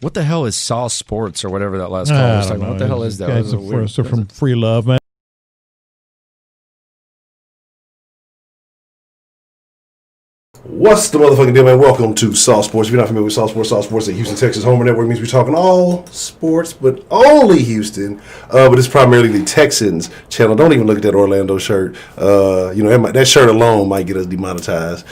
What the hell is Sauce Sports or whatever that last call was talking about? What the hell is that? They're from Free Love, man. What's the motherfucking deal, man? Welcome to Sauce Sports. If you're not familiar with Sauce Sports at Houston, Texas Homer Network means we're talking all sports, but only Houston. But it's primarily the Texans channel. Don't even look at that Orlando shirt. That shirt alone might get us demonetized.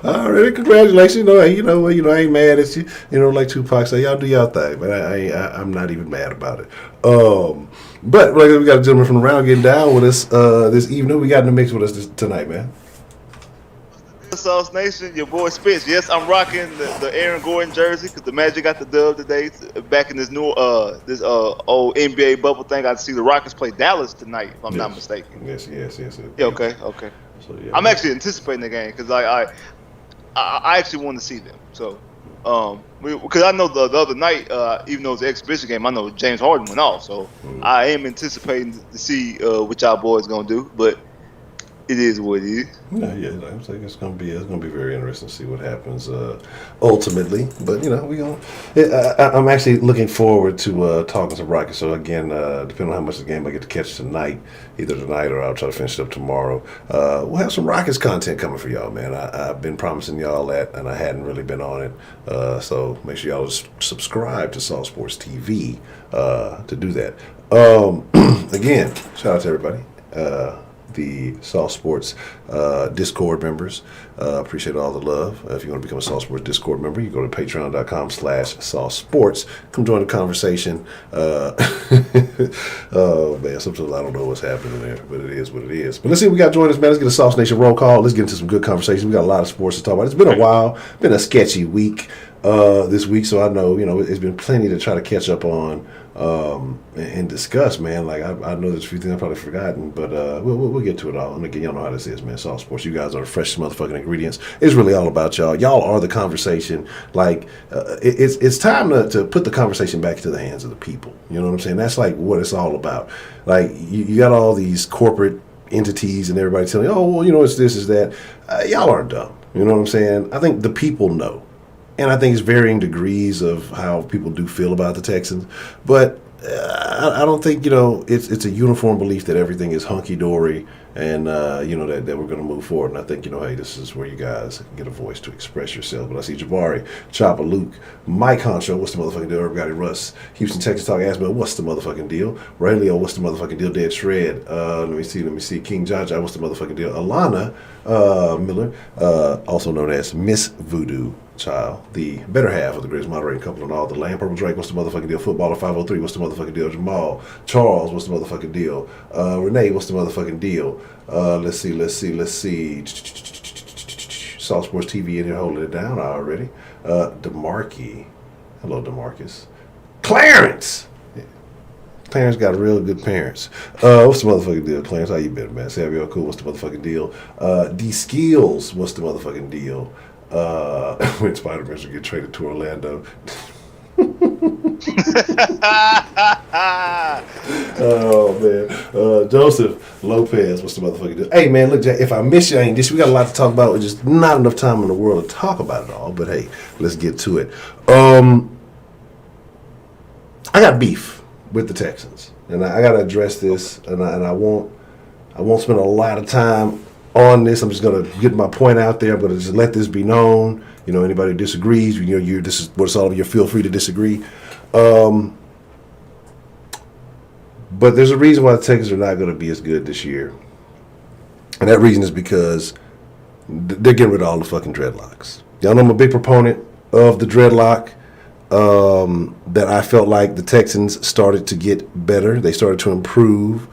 Alright, congratulations. I ain't mad at you. Like Tupac said, y'all do y'all thing, but I'm not even mad about it. But like, we got a gentleman from the round getting down with us this evening. We got in the mix with us tonight, man. Sauce Nation, your boy Spitz. Yes, I'm rocking the Aaron Gordon jersey because the Magic got the dub today. Back in this new old NBA bubble thing, I see the Rockets play Dallas tonight, if I'm not mistaken. Yes. Yeah, okay. So, yeah, I'm actually anticipating the game because I actually want to see them. So, because I know the other night, even though it was an exhibition game, I know James Harden went off. So I am anticipating to see what y'all boys gonna do, but. It is what it is. Yeah. I think it's gonna be very interesting to see what happens ultimately. But I'm actually looking forward to talking to Rockets. So again, depending on how much of the game I get to catch tonight, either tonight or I'll try to finish it up tomorrow. We'll have some Rockets content coming for y'all, man. I've been promising y'all that, and I hadn't really been on it. So make sure y'all subscribe to Sauce Sports TV to do that. Again, shout out to everybody. The Sauce Sports Discord members. Appreciate all the love. If you want to become a Sauce Sports Discord member, you go to patreon.com/Sauce Sports. Come join the conversation. Oh, man, sometimes I don't know what's happening there, but it is what it is. But let's see what we got joining us, man. Let's get a Sauce Nation roll call. Let's get into some good conversation. We got a lot of sports to talk about. It's been a while. Been a sketchy week this week, so I know, it's been plenty to try to catch up on and discuss, man. Like I know there's a few things I've probably forgotten, but we'll get to it all. And again, y'all know how this is, man. Sauce Sports, you guys are the freshest motherfucking ingredients. It's really all about y'all. Y'all are the conversation. Like it's time to put the conversation back into the hands of the people. You know what I'm saying? That's like what it's all about. Like you got all these corporate entities and everybody telling you, oh, well, it's this, is that. Y'all aren't dumb. You know what I'm saying? I think the people know. And I think it's varying degrees of how people do feel about the Texans. But I don't think, it's a uniform belief that everything is hunky-dory and, that we're going to move forward. And I think, hey, this is where you guys get a voice to express yourself. But I see Jabari, Chopper, Luke, Mike Honcho, what's the motherfucking deal? Everybody, Russ, Houston, Texas Talk, Asbel, what's the motherfucking deal? Ray Leo, what's the motherfucking deal? Dead Shred, let me see. King Jaja, what's the motherfucking deal? Alana Miller, also known as Miss Voodoo Child, the better half of the greatest moderating couple on all the land. Purple Drake, what's the motherfucking deal? Footballer 503, what's the motherfucking deal? Jamal Charles, what's the motherfucking deal? Renee, what's the motherfucking deal? Let's see. Sauce Sports TV in here holding it down already. DeMarkey, hello DeMarcus. Clarence. Clarence got real good parents. What's the motherfucking deal, Clarence? How you been, man? Savio cool. What's the motherfucking deal? D Skills, what's the motherfucking deal? When Spider-Man should get traded to Orlando. Oh, man. Joseph Lopez, what's the motherfucking deal? Hey, man, look, Jack, if I miss you, we got a lot to talk about. There's just not enough time in the world to talk about it all. But, hey, let's get to it. I got beef with the Texans. And I got to address this. And I won't spend a lot of time on this. I'm just going to get my point out there. I'm going to just let this be known. Anybody who disagrees, this is what it's all about. You feel free to disagree. But there's a reason why the Texans are not going to be as good this year. And that reason is because they're getting rid of all the fucking dreadlocks. Y'all know I'm a big proponent of the dreadlock. That I felt like the Texans started to get better. They started to improve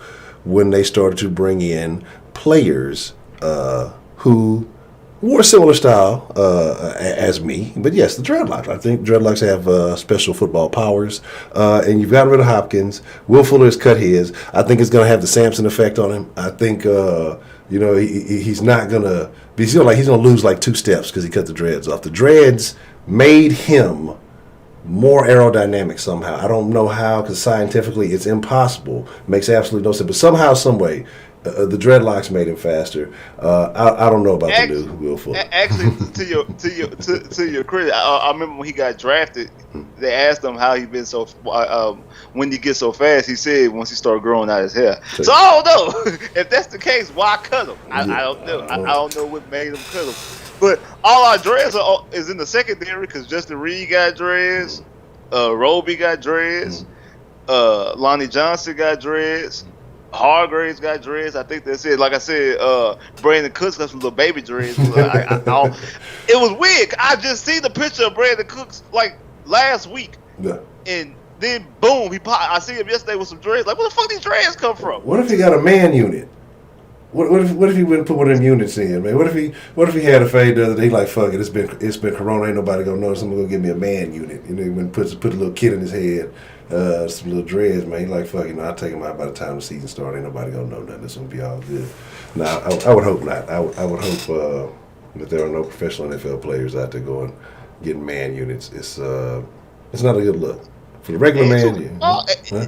when they started to bring in players who wore a similar style as me. But yes, the dreadlocks. I think dreadlocks have special football powers. And you've got rid of Hopkins. Will Fuller has cut his. I think it's going to have the Samson effect on him. I think, he's not going to be, he's going to lose like 2 steps because he cut the dreads off. The dreads made him more aerodynamic somehow. I don't know how, because scientifically it's impossible. Makes absolutely no sense. But somehow, some way, the dreadlocks made him faster. I don't know about the new Will Fuller. Actually, to your credit, I remember when he got drafted, they asked him how he been so. When he gets so fast, he said once he started growing out his hair. So I don't know if that's the case. Why cut him? I don't know. I don't know what made him cut him. But all our dreads is in the secondary because Justin Reed got dreads, Roby got dreads, Lonnie Johnson got dreads. Hargraves got dreads. I think that's it. Like I said, Brandon Cooks got some little baby dreads. It was weird. I just seen the picture of Brandon Cooks like last week, and Then boom, he pop. I see him yesterday with some dreads. Like, where the fuck these dreads come from? What if he got a man unit? What if he wouldn't put one of them units in, man? What if he had a fade the other day? Like, fuck it, it's been Corona, ain't nobody gonna notice. I'm gonna go get me a man unit. You know, he went put a little kid in his head, some little dreads, man. He like, fuck, I'll take him out by the time the season starts. Ain't nobody gonna know nothing. It's gonna be all good. Now, I would hope not. I would hope that there are no professional NFL players out there going getting man units. It's not a good look. For the regular man,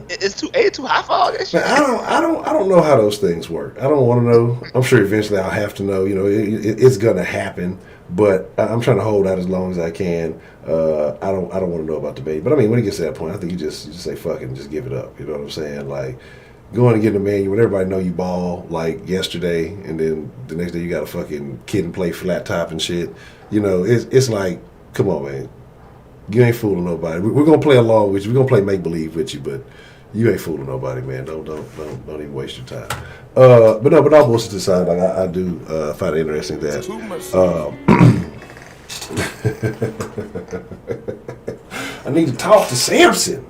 it's too high for all that shit. I don't know how those things work. I don't want to know. I'm sure eventually I'll have to know. You know, it's gonna happen. But I'm trying to hold out as long as I can. I don't want to know about the baby. But I mean, when it gets to that point, I think you just say fuck it and just give it up. You know what I'm saying? Like going and getting a man when everybody know you ball like yesterday, and then the next day you got a fucking kid and play flat top and shit. You know, it's like, come on, man. You ain't fooling nobody. We're gonna play along with you. We're gonna play make believe with you, but you ain't fooling nobody, man. Don't even waste your time. But all bullshit aside, like I do find it interesting that I need to talk to Samson.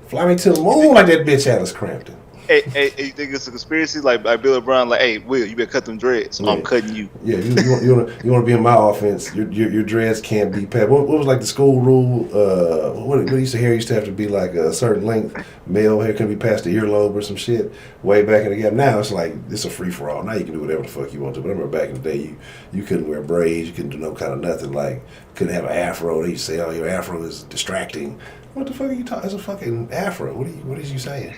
Fly me to the moon like that bitch Alice Crampton. Hey, you think it's a conspiracy? Like Bill O'Brien, like, hey, Will, you better cut them dreads. Yeah. I'm cutting you. Yeah, you want to be in my offense. Your dreads can't be pat. What was like the school rule? What used to hair used to have to be like a certain length. Male hair couldn't be past the earlobe or some shit. Way back in the game. Now it's like it's a free for all. Now you can do whatever the fuck you want to. But I remember back in the day, you couldn't wear braids. You couldn't do no kind of nothing. Like couldn't have an afro. They used to say, oh, your afro is distracting. What the fuck are you talking? It's a fucking afro. What is you saying?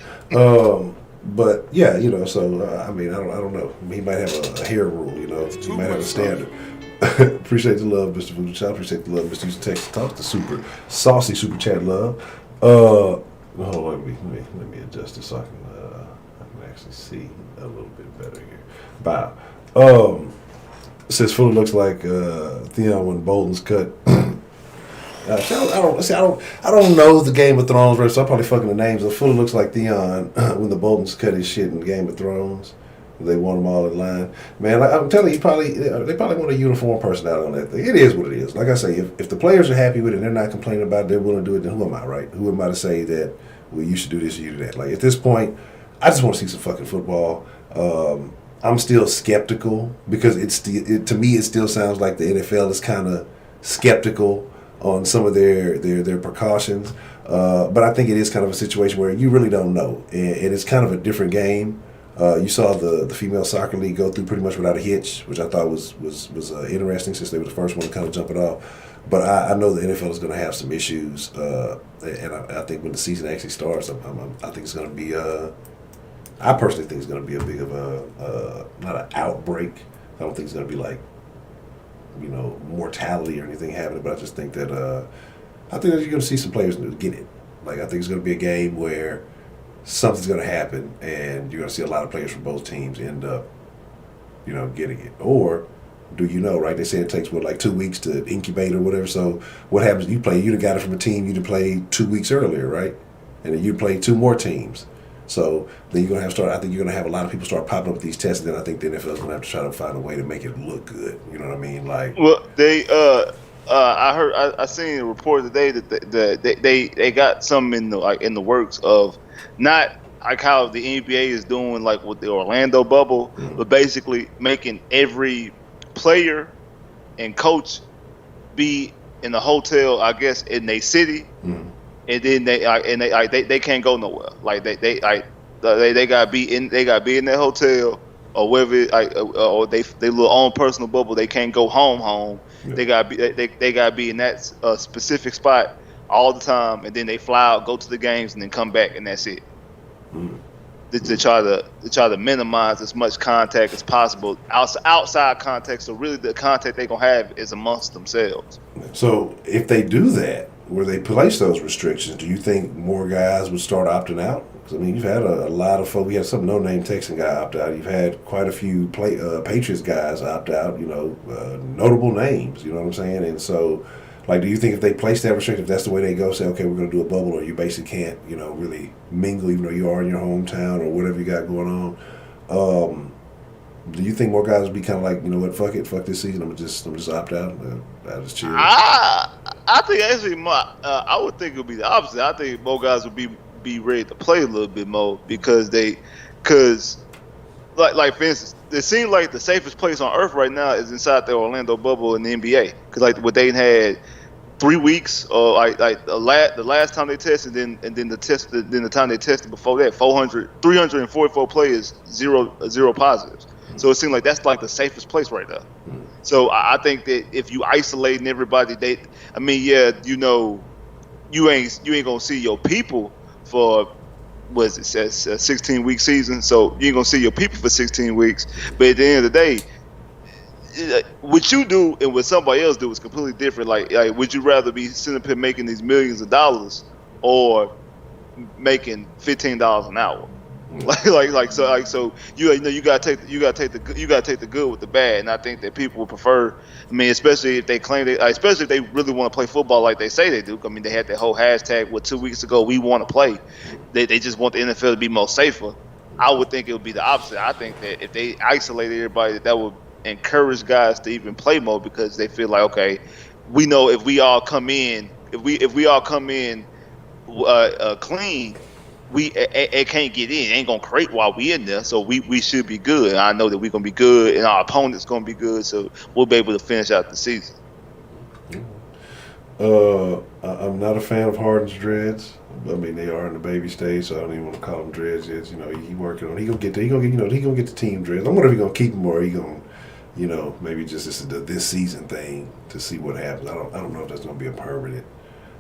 But yeah, you know. So I mean, I don't know. He might have a hair rule. You know, he might have a standard. Appreciate the love, Mr. Voodoo Child. Appreciate the love, Mr. Houston Texas Talk. The super saucy super chat love. Hold on, let me adjust this so I can actually see a little bit better here. Bow. It says Fuller looks like Theon when Bolton's cut. I don't know the Game of Thrones reference, so I'm probably fucking the names. The Fuller looks like Theon when the Boltons cut his shit in Game of Thrones. They want them all in line. Man, like, I'm telling you, they probably want a uniform personality on that thing. It is what it is. Like I say, if the players are happy with it and they're not complaining about it, they're willing to do it, then who am I, right? Who am I to say that, well, you should do this or you do that? Like, at this point, I just want to see some fucking football. I'm still skeptical because to me, it still sounds like the NFL is kind of skeptical on some of their precautions. But I think it is kind of a situation where you really don't know. And it's kind of a different game. You saw the female soccer league go through pretty much without a hitch, which I thought was interesting since they were the first one to kind of jump it off. But I know the NFL is going to have some issues. And I think when the season actually starts, I think it's going to be, I personally think it's going to be a big of not an outbreak. I don't think it's going to be like, you know, mortality or anything happening, but I just think that you're going to see some players get it. Like, I think it's going to be a game where something's going to happen, and you're going to see a lot of players from both teams end up, you know, getting it. Or do you know, right? They say it takes, like 2 weeks to incubate or whatever. So what happens? You'd have got it from a team you'd have played 2 weeks earlier, right? And then you'd play 2 more teams. So then you're going to I think you're going to have a lot of people start popping up with these tests, and then I think the NFL is going to have to try to find a way to make it look good. You know what I mean? Like, well, I seen a report today that they got some in the works of not like how the NBA is doing like with the Orlando bubble, mm-hmm. but basically making every player and coach be in the hotel, I guess, in their city. Mm-hmm. And then they can't go nowhere. Like they gotta be in their hotel or wherever, or they little own personal bubble. They can't go home. Yeah. They gotta be in that specific spot all the time, and then they fly out, go to the games, and then come back, and that's it. Mm. To try to minimize as much contact as possible outside contact. So really, the contact they gonna have is amongst themselves. So if they do that, where they place those restrictions, do you think more guys would start opting out? Because, I mean, you've had a lot of folks. We had some no-name Texan guy opt out. You've had quite a few Patriots guys opt out, you know, notable names, you know what I'm saying? And so, like, do you think if they place that restriction, if that's the way they go, say, okay, we're going to do a bubble, or you basically can't, you know, really mingle even though you are in your hometown or whatever you got going on, do you think more guys would be kind of like, you know what, fuck it, fuck this season, I'm just opt out, I just chill? I think actually, I would think it would be the opposite. I think more guys would be ready to play a little bit more because like for instance, it seems like the safest place on earth right now is inside the Orlando bubble in the NBA. Because like what they had 3 weeks, or like the last time they tested, then the time they tested before that, 344 players, zero positives. So it seems like that's like the safest place right now. So I think that if you isolating everybody, you ain't gonna see your people for was it says a 16-week season, so you ain't gonna see your people for 16 weeks. But at the end of the day, what you do and what somebody else do is completely different. Like would you rather be sitting up here making these millions of dollars or making $15 an hour? So you gotta take the good with the bad, and I think that people would prefer. I mean, especially if they claim especially if they really want to play football like they say they do. I mean, they had that whole hashtag 2 weeks ago. We want to play. They just want the NFL to be more safer. I would think it would be the opposite. I think that if they isolated everybody, that would encourage guys to even play more because they feel like, okay, we know if we all come in clean. It can't get in. It ain't gonna create while we in there, so we should be good. I know that we're gonna be good, and our opponent's gonna be good, so we'll be able to finish out the season. I'm not a fan of Harden's dreads. I mean, they are in the baby stage, so I don't even want to call them dreads yet. He working on. He gonna get the team dreads. I wonder if he gonna keep them or he gonna, maybe just this season thing to see what happens. I don't know if that's gonna be a permanent.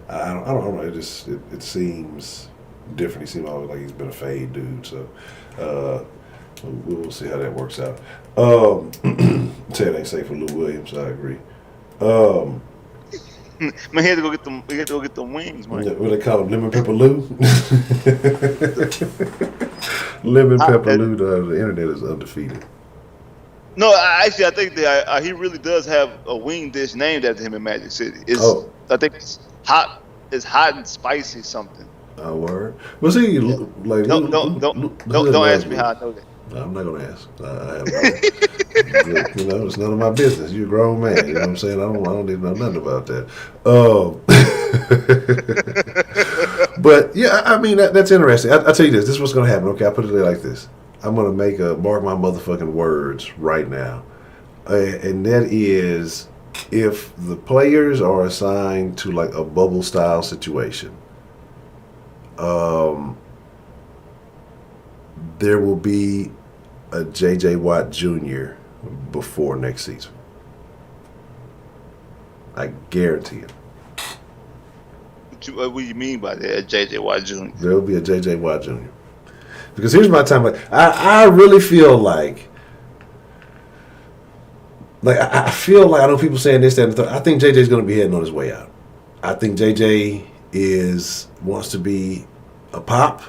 I don't know. It seems different. He seems always like he's been a fade dude, so we'll see how that works out. Say it ain't safe for Lou Williams. I agree. Man, he had to go get them wings, man. What they call him, lemon pepper Lou? Lemon pepper Lou. The internet is undefeated. No, I think that he really does have a wing dish named after him in Magic City. I think it's hot and spicy something. Word. But see, like don't ask me how I know that. No, I'm not gonna ask. I have it's none of my business. You're a grown man. You know what I'm saying? I don't need to know nothing about that. But yeah, I mean that's interesting. I tell you this. This is what's gonna happen. Okay, I put it like this. I'm gonna mark my motherfucking words right now, and that is if the players are assigned to like a bubble style situation. There will be a J.J. Watt Jr. before next season. I guarantee it. What do you mean by that, J.J. Watt Jr.? There will be a J.J. Watt Jr. Because here's my time. I really feel like I feel like I know people saying this, that, and the third. I think J.J.'s going to be heading on his way out. I think J.J. wants to be a pop.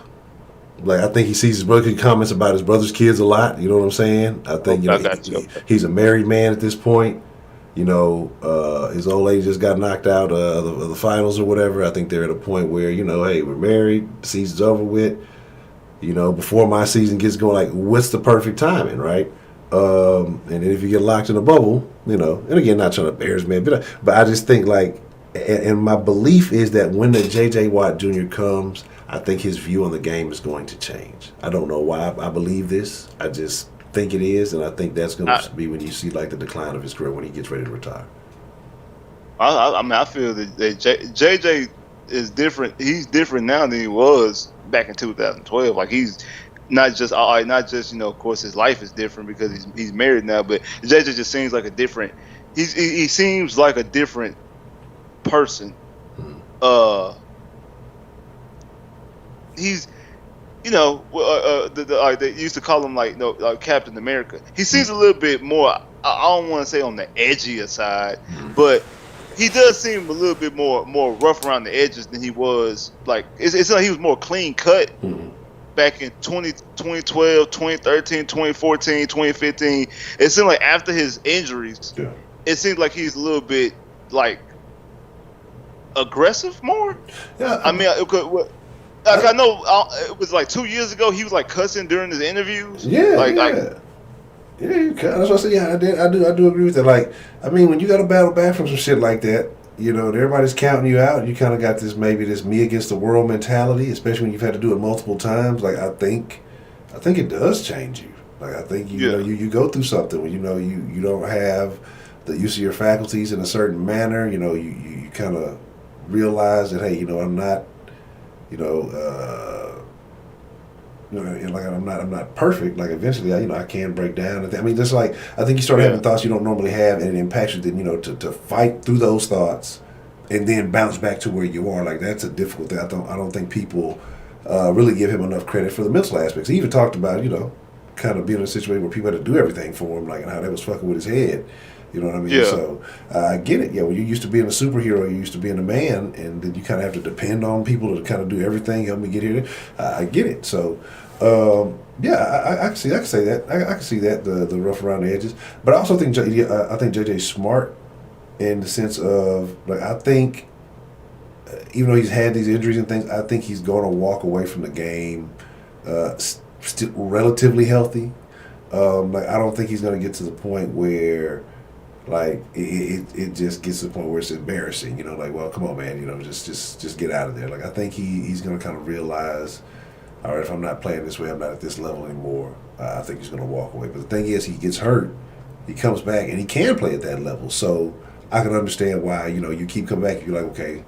Like I think he sees his brother comments about his brother's kids a lot. You know what I'm saying? I think he's a married man at this point. His old lady just got knocked out of the finals or whatever. I think they're at a point where hey, we're married. The season's over with. Before my season gets going, like what's the perfect timing, right? And then if you get locked in a bubble, and again, not trying to embarrass man, but I just think like, and my belief is that when the J.J. Watt Jr. comes, I think his view on the game is going to change. I don't know why I believe this. I just think it is, and I think that's going to be when you see like the decline of his career when he gets ready to retire. I feel that JJ is different. He's different now than he was back in 2012. Like he's not just of course his life is different because he's married now, but JJ just seems like a different. He seems like a different person. He's, they used to call him Captain America. He seems a little bit more. I don't want to say on the edgier side, but he does seem a little bit more rough around the edges than he was. Like it's like he was more clean cut back in 2012, 2013, 2014, 2015. It seemed like after his injuries, it seems like he's a little bit like aggressive more. Yeah, I mean, I know it was like 2 years ago. He was like cussing during his interviews. Yeah, that's what I said. Yeah, I do agree with that. Like, I mean, when you got to battle back from some shit like that, and everybody's counting you out. You kind of got this me against the world mentality, especially when you've had to do it multiple times. Like I think it does change you. Like I think you go through something when you don't have the use of your faculties in a certain manner. You kind of realize that hey, I'm not, like I'm not perfect. Like eventually, I can break down. I mean, just like I think you start having thoughts you don't normally have, and it impacts you. Then to fight through those thoughts, and then bounce back to where you are. Like that's a difficult thing. I don't think people really give him enough credit for the mental aspects. He even talked about kind of being in a situation where people had to do everything for him, like and how that was fucking with his head. You know what I mean? Yeah. So I get it. Yeah, when you're used to being a superhero, you're used to being a man, and then you kind of have to depend on people to kind of do everything, help me get here. I get it. So, I can see that. I can see that the rough around the edges. But I also think I think JJ's smart in the sense of like I think even though he's had these injuries and things, I think he's going to walk away from the game still relatively healthy. Like I don't think he's going to get to the point where. Like it just gets to the point where it's embarrassing, like, well, come on, man, just get out of there. Like I think he's gonna kind of realize, all right, if I'm not playing this way, I'm not at this level anymore. I think he's gonna walk away. But the thing is, he gets hurt, he comes back, and he can play at that level. So I can understand why you keep coming back. And you're like, okay,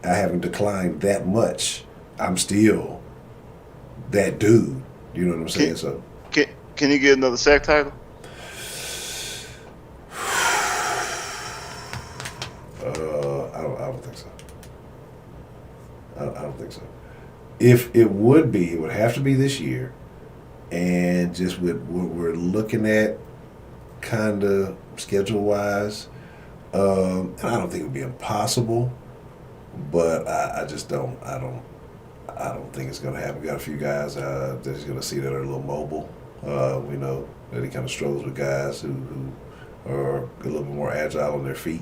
I haven't declined that much. I'm still that dude. You know what I'm saying? So can he get another sack title? I don't think so. I don't think so. If it would be, it would have to be this year. And just with what we're looking at, kind of schedule-wise, and I don't think it would be impossible, but I just don't. I don't think it's going to happen. We got a few guys that he's going to see that are a little mobile. We know that he kind of struggles with guys who are a little bit more agile on their feet.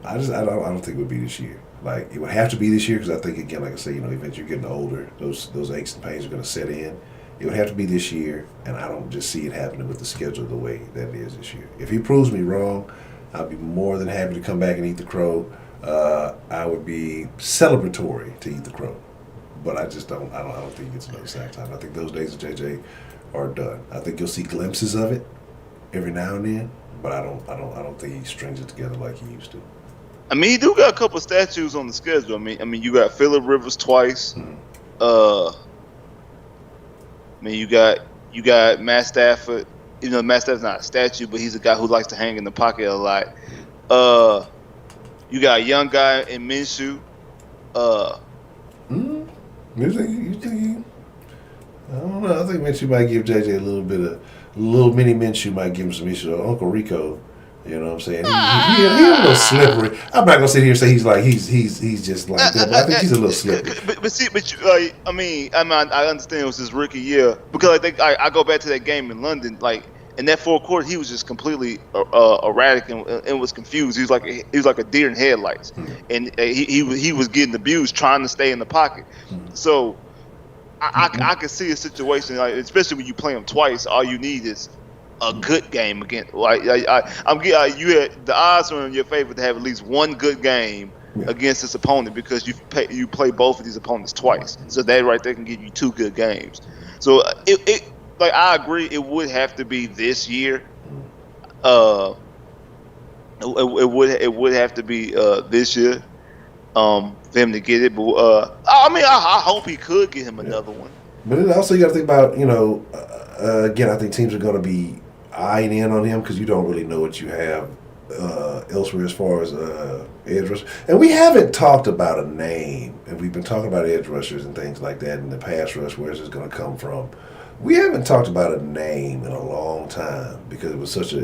I don't think it would be this year. Like it would have to be this year because I think again, like I say, eventually you're getting older. Those aches and pains are going to set in. It would have to be this year, and I don't just see it happening with the schedule the way that it is this year. If he proves me wrong, I'll be more than happy to come back and eat the crow. I would be celebratory to eat the crow, but I just don't. I don't think he gets another sack time. I think those days of JJ are done. I think you'll see glimpses of it every now and then, but I don't think he strings it together like he used to. I mean, he do got a couple of statues on the schedule. I mean, you got Phillip Rivers twice. I mean, you got Matt Stafford. Matt Stafford's not a statue, but he's a guy who likes to hang in the pocket a lot. You got a young guy in Minshew. You think? I don't know. I think Minshew might give JJ a little mini Minshew might give him some issues. Uncle Rico. You know what I'm saying? He's a little slippery. I'm not gonna sit here and say he's just like that, but I think he's a little slippery. I understand it was his rookie year because I think I go back to that game in London. Like in that fourth quarter, he was just completely erratic and was confused. He was like a deer in headlights, and he was getting abused trying to stay in the pocket. So I could see a situation like, especially when you play him twice, all you need is a good game against. Like you had the odds are in your favor to have at least one good game against this opponent because you play both of these opponents twice. So that right there can give you two good games. So it like I agree, it would have to be this year. It would have to be this year for him to get it. But I hope he could get him another one. But then also you got to think about again, I think teams are going to be eyeing in on him because you don't really know what you have elsewhere as far as edge rushers. And we haven't talked about a name, and we've been talking about edge rushers and things like that in the pass rush, where is this going to come from? We haven't talked about a name in a long time because it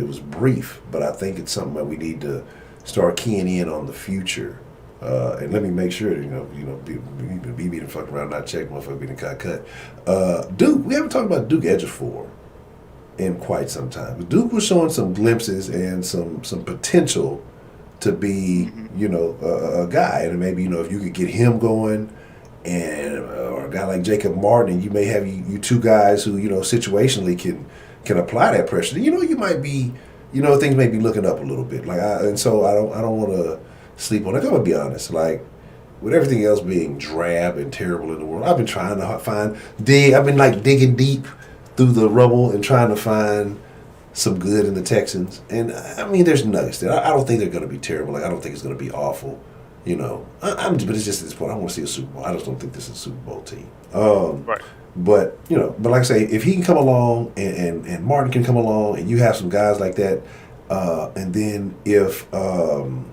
was brief, but I think it's something that we need to start keying in on the future. And let me make sure, be being fucking around, not check motherfucker being cut. Duke, we haven't talked about Duke Ejiofor in quite some time. Duke was showing some glimpses and some potential to be, a guy. And maybe, if you could get him going or a guy like Jacob Martin, you may have you two guys who, situationally can apply that pressure. You might be things may be looking up a little bit. So I don't want to sleep on it. I'm gonna be honest. Like with everything else being drab and terrible in the world, I've been trying to I've been like digging deep through the rubble and trying to find some good in the Texans. And I mean, there's nuggets there. I don't think they're gonna be terrible. Like I don't think it's gonna be awful. But it's just at this point I want to see a Super Bowl. I just don't think this is a Super Bowl team. Right. But like I say, if he can come along and Martin can come along and you have some guys like that, and then if God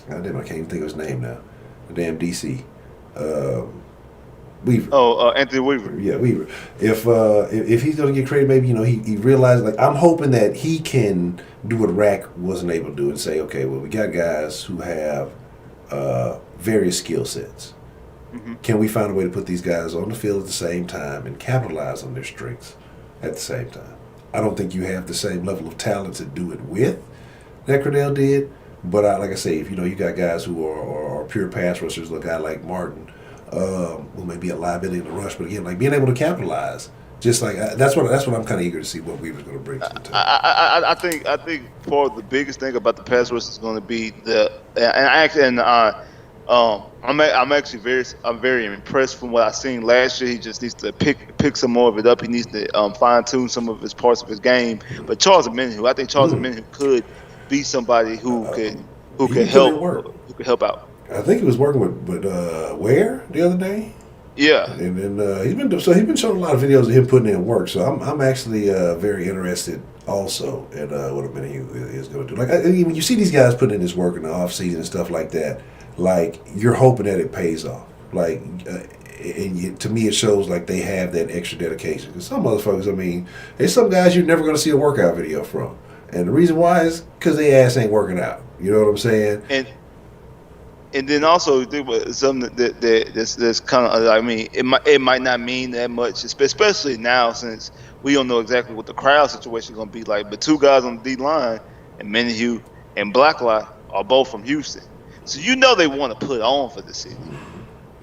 damn, I can't even think of his name now. The damn DC. Weaver. Anthony Weaver. Yeah, Weaver. If he's gonna get credit, maybe he realizes. Like I'm hoping that he can do what Rack wasn't able to do and say, okay, well we got guys who have various skill sets. Mm-hmm. Can we find a way to put these guys on the field at the same time and capitalize on their strengths at the same time? I don't think you have the same level of talent to do it with that Cordell did. But like I say, if you got guys who are pure pass rushers, a guy like Martin, who may be a liability in the rush, but again, like being able to capitalize, just like that's what I'm kind of eager to see what Weaver's going to bring to the team. I think part of the biggest thing about the pass rush is going to be I'm very impressed from what I seen last year. He just needs to pick some more of it up. He needs to fine tune some of his parts of his game. But Charles Omenihu, I think Charles Omenihu could be somebody who could help out. I think he was working with Ware the other day. Yeah, and then he's been showing a lot of videos of him putting in work. So I'm actually very interested also in what Omenihu is going to do. Like when you see these guys putting in this work in the off season and stuff like that, like you're hoping that it pays off. Like to me, it shows like they have that extra dedication. Because some motherfuckers, I mean, there's some guys you're never going to see a workout video from. And the reason why is because their ass ain't working out. You know what I'm saying? And then also something that's kind of, I mean, it might not mean that much, especially now since we don't know exactly what the crowd situation is going to be like. But two guys on the D line, and Menahue and Blacklock, are both from Houston, so they want to put on for the city.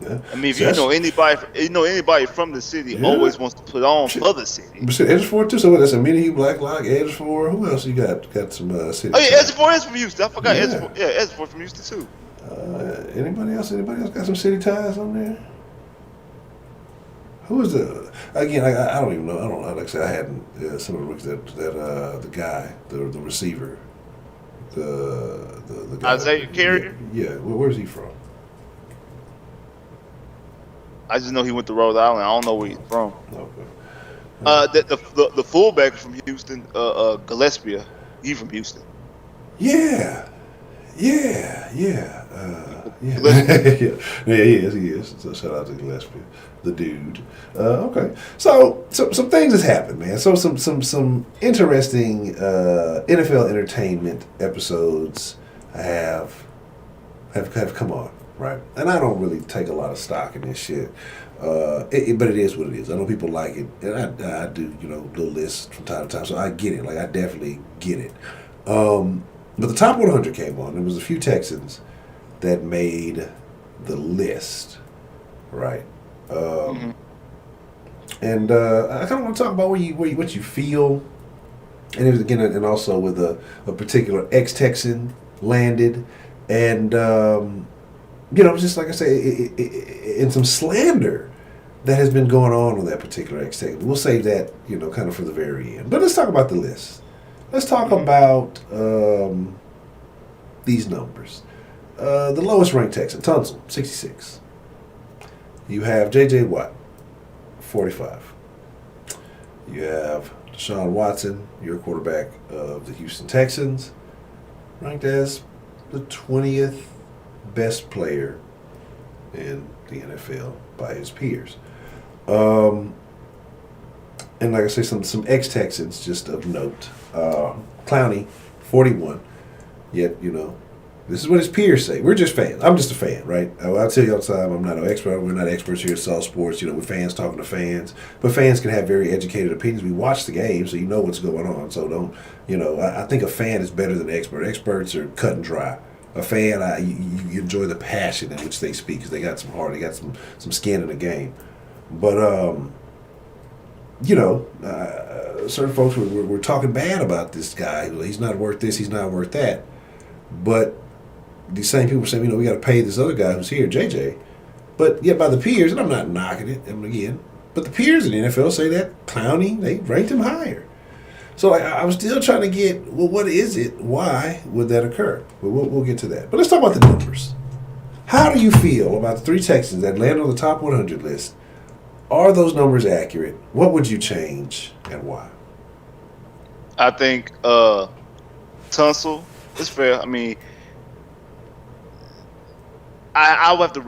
Yeah. I mean, if anybody from the city always wants to put on for the city. But shit, Edgersford too. So that's a Menahue, Blacklock, Edgersford. Who else you got? Got some city. Oh yeah, Edgersford is from Houston. I forgot Edgersford. Yeah, Edgersford from Houston too. Anybody else got some city ties on there? Who is the? Again, I don't even know. I don't know. Like I said, I hadn't some of the rookies that the guy, the receiver, the guy, Isaiah Carrier. Yeah. Where's he from? I just know he went to Rhode Island. I don't know where he's from. Okay. The fullback from Houston, Gillespie. He's from Houston. Yeah. Yeah. Yeah, he is. So shout out to Gillespie, the dude. Okay, so some things has happened, man. So some interesting NFL entertainment episodes have come on, right? And I don't really take a lot of stock in this shit, but it is what it is. I know people like it, and I do, little lists from time to time, so I get it. Like I definitely get it. But the top 100 came on. There was a few Texans that made the list, right? And I kind of want to talk about what you feel, and it was again, and also with a particular ex-Texan landed, and just like I say, and some slander that has been going on with that particular ex-Texan. We'll save that, kind of for the very end. But let's talk about the list. Let's talk about these numbers. The lowest ranked Texan, Tunsil, 66. You have J.J. Watt, 45. You have Deshaun Watson, your quarterback of the Houston Texans, ranked as the 20th best player in the NFL by his peers. And like I say, some ex-Texans just of note. Clowney, 41. Yet, this is what his peers say. We're just fans. I'm just a fan, right? I'll tell you all the time, I'm not an expert. We're not experts here at Saw Sports. We're fans talking to fans. But fans can have very educated opinions. We watch the game, so you know what's going on. So don't, I think a fan is better than an expert. Experts are cut and dry. A fan, you enjoy the passion in which they speak because they got some heart. They got some skin in the game. But certain folks were talking bad about this guy. He's not worth this. He's not worth that. But these same people saying, we got to pay this other guy who's here, JJ. But yet by the peers, and I'm not knocking it, again, but the peers in the NFL say that Clowney, they ranked him higher. So I was still trying to get, what is it? Why would that occur? But we'll get to that. But let's talk about the numbers. How do you feel about the 3 Texans that land on the top 100 list? Are those numbers accurate? What would you change and why? I think Tunsil is fair. I mean, I'll have to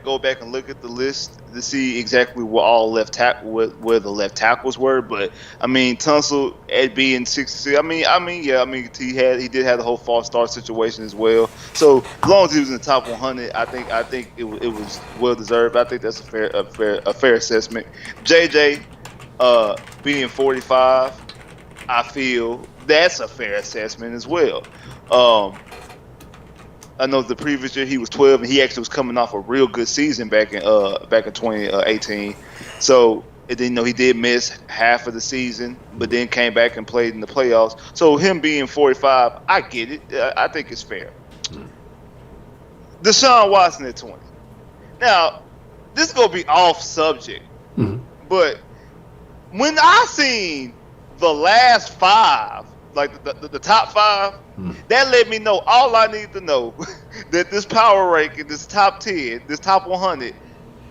go back and look at the list to see exactly where all where the left tackles were. But I mean, Tunsil at being 66. He did have the whole false start situation as well. So as long as he was in the top 100, I think it was well deserved. I think that's a fair assessment. JJ being 45, I feel that's a fair assessment as well. I know the previous year he was 12, and he actually was coming off a real good season back in 2018. So and then, he did miss half of the season, but then came back and played in the playoffs. So him being 45, I get it. I think it's fair. Deshaun Watson at 20. Now, this is gonna be off subject, but when I seen the last 5. Like the top 5, that let me know all I need to know that this power ranking, this top 10, this top 100,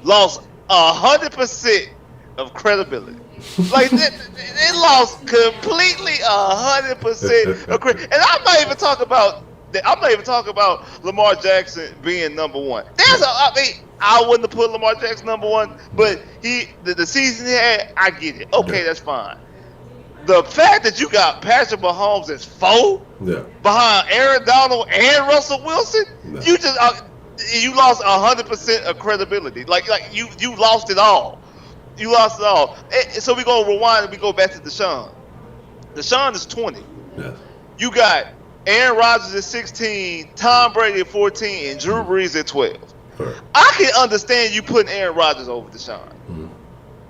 lost 100% of credibility. Like it lost completely 100% of credibility. And I'm not even talking about Lamar Jackson being number 1. I wouldn't have put Lamar Jackson number 1, but the season he had, I get it. Okay, that's fine. The fact that you got Patrick Mahomes as 4 behind Aaron Donald and Russell Wilson, you just you lost 100% of credibility. Like you lost it all. You lost it all. So we gonna rewind and we go back to Deshaun. Deshaun is 20. Yeah. You got Aaron Rodgers at 16, Tom Brady at 14, and Drew Brees at 12. Right. I can understand you putting Aaron Rodgers over Deshaun.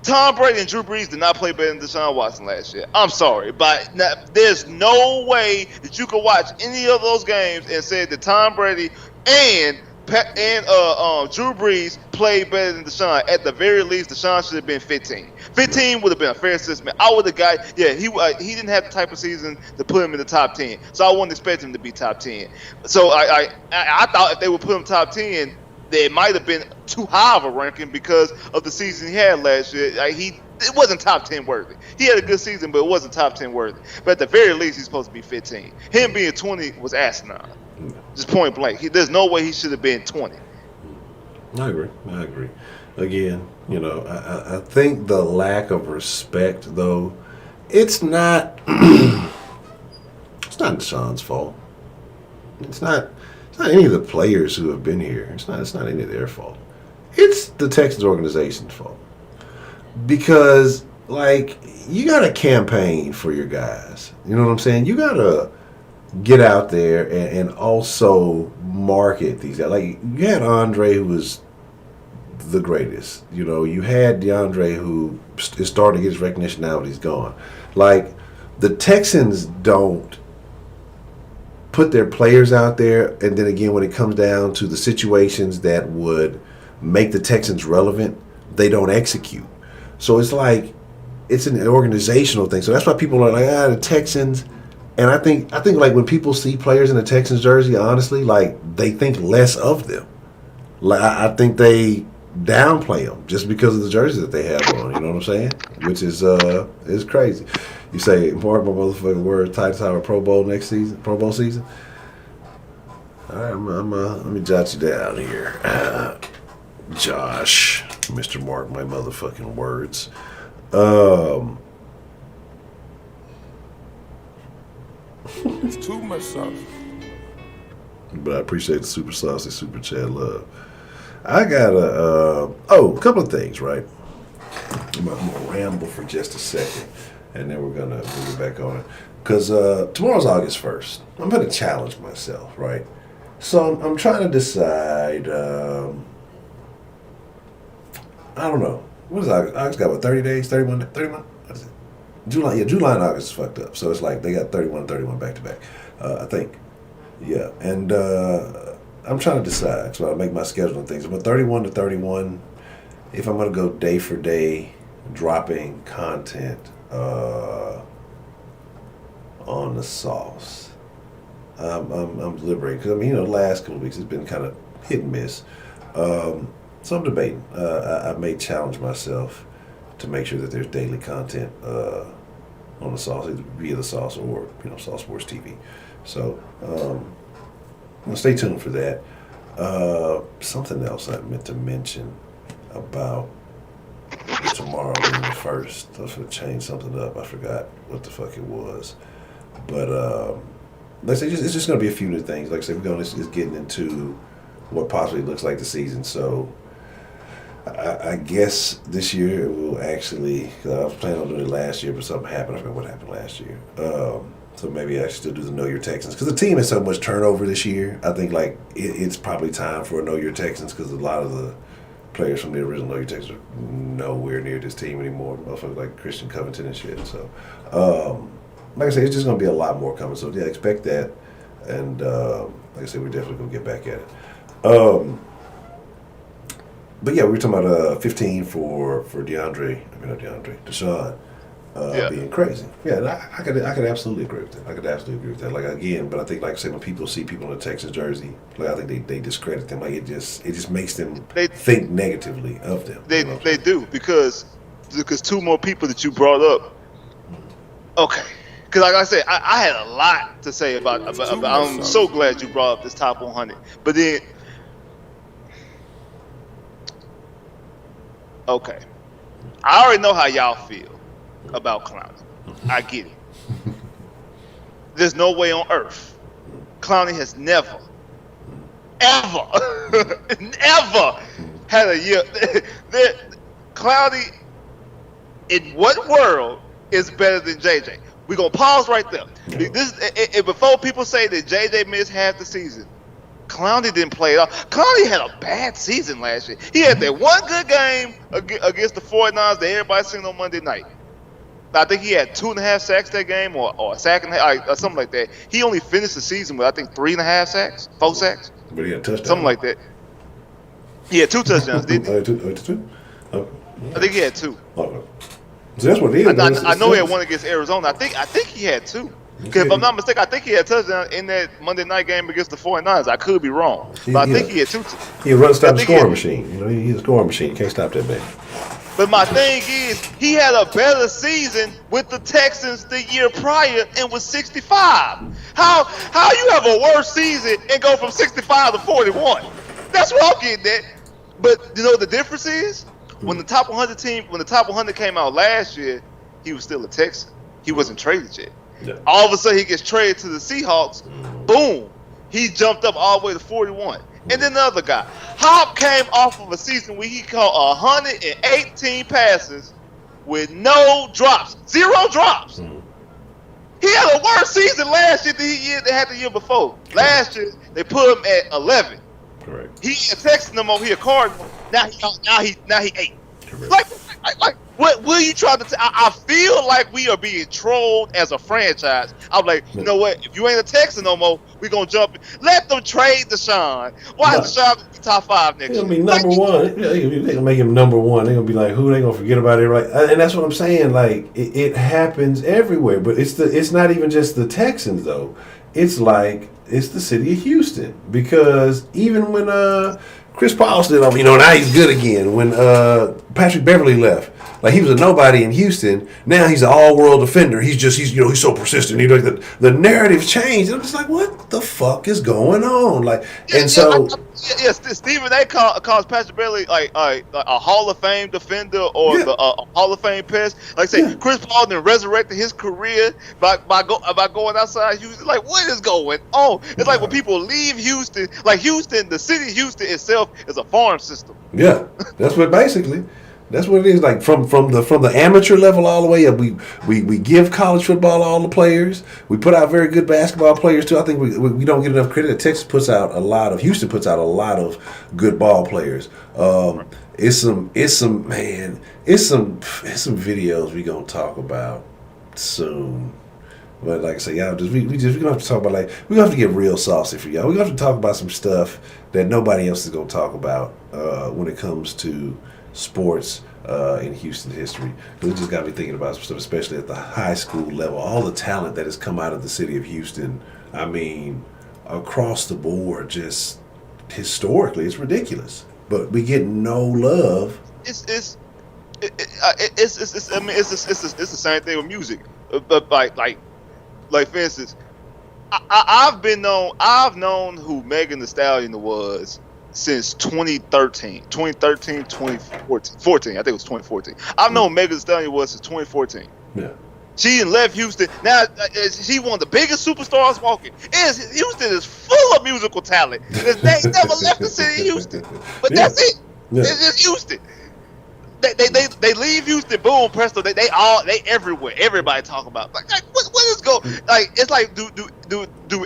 Tom Brady and Drew Brees did not play better than Deshaun Watson last year. I'm sorry, but there's no way that you could watch any of those games and say that Tom Brady and Drew Brees played better than Deshaun. At the very least, Deshaun should have been 15. 15 would have been a fair assessment. I would have he didn't have the type of season to put him in the top 10, so I wouldn't expect him to be top 10. So I thought if they would put him top 10, it might have been too high of a ranking because of the season he had last year. It wasn't top 10 worthy. He had a good season, but it wasn't top 10 worthy. But at the very least, he's supposed to be 15. Him being 20 was asinine. Just point blank. There's no way he should have been 20. I agree. Again, I think the lack of respect, though, it's not Deshaun's fault. It's not any of the players who have been here. It's not any of their fault. It's the Texans organization's fault. Because, you got to campaign for your guys. You know what I'm saying? You got to get out there and also market these guys. Like, you had Andre, who was the greatest. You had DeAndre, who is starting to get his recognition now, but he's gone. Like, the Texans don't put their players out there, and then again, when it comes down to the situations that would make the Texans relevant, they don't execute. So it's an organizational thing. So that's why people are like, the Texans. And I think when people see players in the Texans jersey, honestly, they think less of them. I think they downplay them just because of the jersey that they have on. You know what I'm saying? Which is crazy. You say, mark my motherfucking word, Titans have a Pro Bowl season. All right, let me jot you down here. Josh, Mr. Mark, my motherfucking words. It's too much sauce. But I appreciate the super saucy, super chat love. I got a couple of things, right? I'm going to ramble for just a second, and then we're going to move it back on it. Because tomorrow's August 1st. I'm going to challenge myself, right? So I'm trying to decide, I don't know. What is August? August got, 30 days, 31, 30 months? July and August is fucked up. So it's like they got 31 back to back. I think. Yeah, and I'm trying to decide. So I make my schedule and things. But 31 to 31, if I'm gonna go day for day, dropping content on the sauce, I'm deliberating because the last couple of weeks it's been kind of hit and miss. So I'm debating. I may challenge myself to make sure that there's daily content on the sauce, either via the sauce or Sauce Sports TV. So stay tuned for that. Something else I meant to mention about tomorrow being the first. I was going to change something up. I forgot what the fuck it was. But let's say it's just going to be a few new things. Like I said, we're going to just getting into what possibly looks like the season. So I guess this year it will actually, I was planning on doing it last year, but something happened. I forgot what happened last year. So maybe I should still do the Know Your Texans. Because the team has so much turnover this year. I think it's probably time for a Know Your Texans because a lot of the players from the original Know Your Texans are nowhere near this team anymore. Motherfuckers like Christian Covington and shit. So, like I said, it's just going to be a lot more coming. So, yeah, expect that. And like I said, we're definitely going to get back at it. But yeah, we were talking about 15 for Deshaun being crazy. Yeah, and I could absolutely agree with that. Like again, but I think like I said, when people see people in a Texas jersey, like I think they discredit them. Like it just makes them think negatively of them. They do because two more people that you brought up. Okay. Because like I said, I had a lot to say about I'm so glad you brought up this top 100. But then, okay, I already know how y'all feel about Clowney. I get it. There's no way on earth Clowney has never, ever had a year. Clowney, in what world is better than JJ? We're going to pause right there. Before people say that JJ missed half the season, Clowney didn't play it off. Clowney had a bad season last year. He had that one good game against the 49ers that everybody seen on Monday night. I think he had 2.5 sacks that game or a sack and a half, or something like that. He only finished the season with, I think, 3.5 sacks, 4 sacks. But he had a touchdown. Something like that. He had 2 touchdowns, didn't he? Two? Oh, yeah. I think he had 2. Okay. So that's what it is. I know he had one against Arizona. I think he had 2. Because if I'm not mistaken, I think he had a touchdown in that Monday night game against the 49ers. I could be wrong. But I think he had 2. He run stop the scoring machine. He's a scoring machine. You can't stop that man. But my thing is, he had a better season with the Texans the year prior and was 65. How you have a worse season and go from 65 to 41? That's what I'm getting at. But you know what the difference is? When the top 100 came out last year, he was still a Texan. He wasn't traded yet. Yeah. All of a sudden, he gets traded to the Seahawks. Boom. He jumped up all the way to 41. And then the other guy, Hop, came off of a season where he caught 118 passes with no drops. 0 drops. He had a worse season last year than he had the year before. Last year, they put him at 11. Correct. He a Texan no more. He a Cardinal. Now he 8. Correct. Like what are you trying to tell? I feel like we are being trolled as a franchise. I'm like, you know what? If you ain't a Texan no more, we gonna jump in. Let them trade Deshaun. Why is Deshaun gonna be top 5 next year? He'll be number one. They gonna make him number one. They gonna be like, who? They gonna forget about it, right? And that's what I'm saying. Like it happens everywhere. But it's not even just the Texans though. It's like it's the city of Houston, because even when Chris Paul stood up, now he's good again. When Patrick Beverly left, like he was a nobody in Houston, now he's an all-world defender. He's so persistent. The narrative changed. I'm just like, what the fuck is going on? Like, Stephen A. calls Patrick Beverly like a Hall of Fame defender or a Hall of Fame pest. Like say, Chris Paul then resurrected his career by going outside Houston. Like, what is going on? It's like when people leave Houston, like Houston, the city of Houston itself is a farm system. Yeah, that's what it is. Like from the amateur level all the way up, we give college football all the players. We put out very good basketball players too. I think we don't get enough credit. Houston puts out a lot of good ball players. It's some videos we gonna talk about soon. But like I say, y'all we're gonna have to talk about we're gonna have to get real saucy for y'all. We're gonna have to talk about some stuff that nobody else is gonna talk about when it comes to sports in Houston history. We just got to be thinking about some stuff, especially at the high school level. All the talent that has come out of the city of Houston. I mean, across the board, just historically, it's ridiculous. But we get no love. It's the same thing with music. But like for instance, I've known who Megan Thee Stallion was since 2013, 2014. I think it was 2014. I've known Megan Thee Stallion was since 2014. Yeah. She left Houston. Now she one of the biggest superstars walking. Houston is full of musical talent. They never left the city of Houston. But that's it. Yeah. It's just Houston. They leave Houston, boom, presto. They everywhere. Everybody talk about like what is go like? It's like do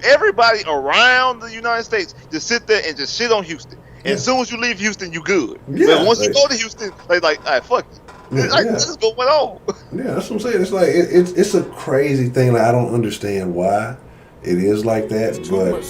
everybody around the United States just sit there and just shit on Houston? And as soon as you leave Houston, you good. Yeah, but once you go to Houston, all right, fuck it. What is going on? Yeah, that's what I'm saying. It's like it's a crazy thing. Like, I don't understand why it is like that, but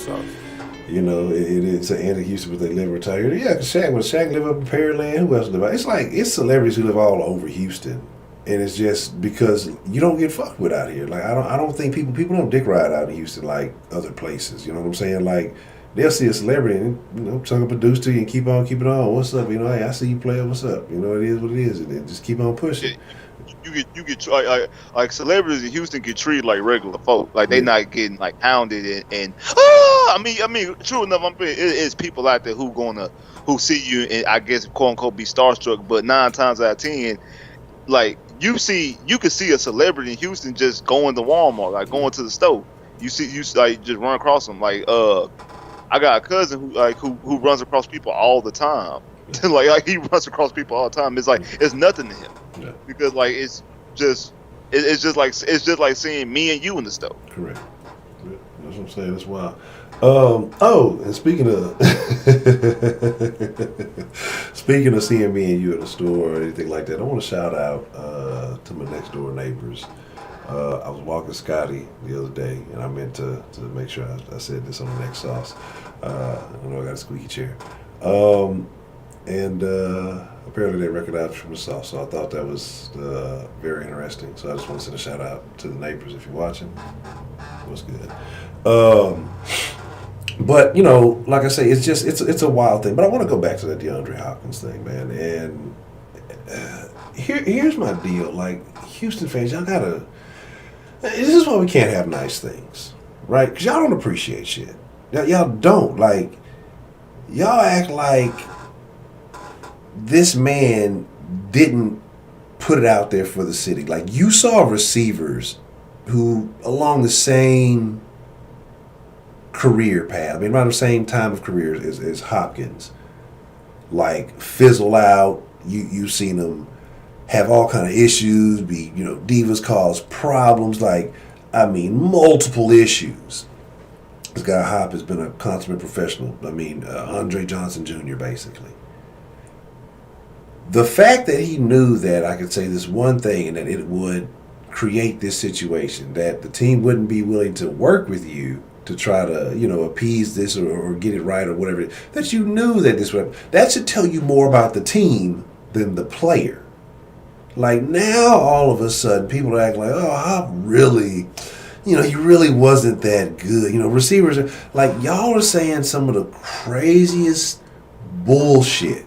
you know, it is an anti-Houston, but they live and retire. Yeah, because Shaq live up in Pearland. Who else live out? It's like it's celebrities who live all over Houston, and it's just because you don't get fucked with out here. Like I don't think people don't dick ride out in Houston like other places. You know what I'm saying? Like they'll see a celebrity and tongue produce to you and keep on keeping on. What's up? You know, hey, I see you player. What's up? You know, it is what it is, and then just keep on pushing. You get like celebrities in Houston get treated like regular folk. Like they not getting like hounded and I mean, true enough. It's people out there who see you and I guess quote unquote be starstruck. But 9 times out of 10, like you can see a celebrity in Houston just going to Walmart, like going to the store. You like just run across them. Like I got a cousin who runs across people all the time. like he runs across people all the time. It's like it's nothing to him. Yeah. Because like it's just like seeing me and you in the store. Correct. Yeah, that's what I'm saying. That's wild. And speaking of seeing me and you in the store or anything like that, I want to shout out to my next door neighbors. I was walking Scotty the other day, and I meant to make sure I said this on the next sauce. I know I got a squeaky chair. And apparently they recognized from the sauce, so I thought that was very interesting. So I just want to send a shout out to the neighbors if you're watching. It was good. But you know, like I say, it's a wild thing. But I want to go back to that DeAndre Hopkins thing, man. And here's my deal. Like Houston fans, y'all gotta. This is why we can't have nice things, right? Because y'all don't appreciate shit. Y'all don't. Like y'all act like this man didn't put it out there for the city. Like you saw receivers who along the same career path, I mean around the same time of career as Hopkins, like fizzle out. You've seen them have all kind of issues, be divas cause problems, like I mean multiple issues. This guy Hop has been a consummate professional. I mean Andre Johnson Jr. basically. The fact that he knew that I could say this one thing and that it would create this situation, that the team wouldn't be willing to work with you to try to, appease this or get it right or whatever, that you knew that this would, that should tell you more about the team than the player. Like now, all of a sudden, people are acting like, oh, Hop really, he really wasn't that good. Receivers are, like, y'all are saying some of the craziest bullshit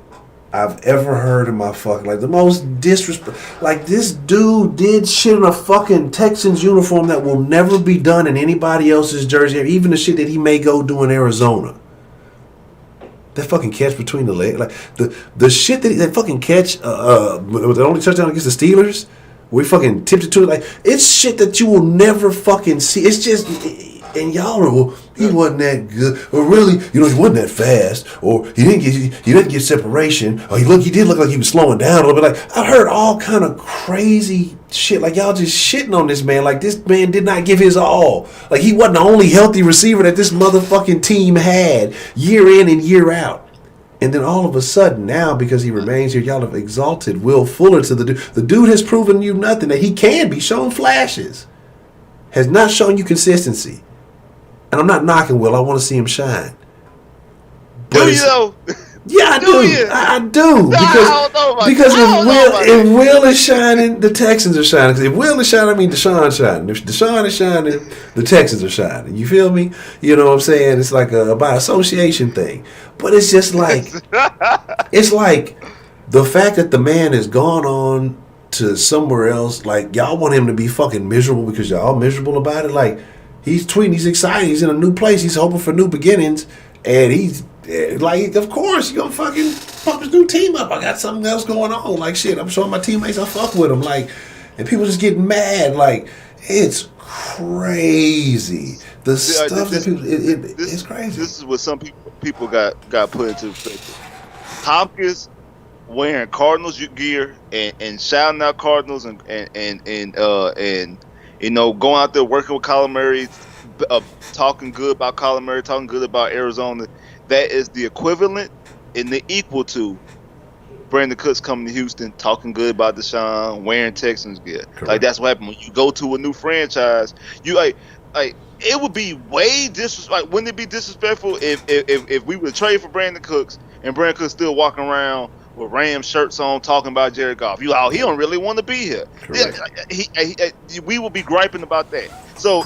I've ever heard in my fucking life. The most disrespect. Like, this dude did shit in a fucking Texans uniform that will never be done in anybody else's jersey, even the shit that he may go do in Arizona. That fucking catch between the legs. Like, the shit that fucking catch, with the only touchdown against the Steelers, where he fucking tipped it to it. Like, it's shit that you will never fucking see. It's just, and y'all are, well, he wasn't that good, or really, he wasn't that fast, or he didn't get separation, or he did look like he was slowing down a little bit. Like, I heard all kind of crazy shit. Like, y'all just shitting on this man. Like, this man did not give his all. Like, he wasn't the only healthy receiver that this motherfucking team had year in and year out. And then all of a sudden now, because he remains here, y'all have exalted Will Fuller to the dude. The dude has proven you nothing, that he can be shown flashes. Has not shown you consistency. And I'm not knocking Will. I want to see him shine. But do you though? Yeah, I do. I do. Because if Will is shining, the Texans are shining. Because if Will is shining, I mean Deshaun shining. If Deshaun is shining, the Texans are shining. You feel me? You know what I'm saying? It's like a by association thing. But it's just like, it's like the fact that the man has gone on to somewhere else. Like, y'all want him to be fucking miserable because y'all miserable about it. Like, he's tweeting, he's excited, he's in a new place, he's hoping for new beginnings, and he's like, of course, you're gonna fucking fuck this new team up. I got something else going on. Like, shit, I'm showing my teammates I fuck with them. Like, and people just getting mad. Like, it's crazy. The stuff that people, it's crazy. This is what some people got put into perspective. Hopkins wearing Cardinals gear and shouting out Cardinals and you know, going out there working with Kyler Murray, talking good about Kyler Murray, talking good about Arizona. That is the equivalent and the equal to Brandon Cooks coming to Houston, talking good about Deshaun, wearing Texans gear. Correct. Like, that's what happened when you go to a new franchise. You like it would be way disrespectful. Wouldn't it be disrespectful if we would trade for Brandon Cooks and Brandon Cooks still walking around with Rams shirts on, talking about Jared Goff? He don't really want to be here. We will be griping about that. So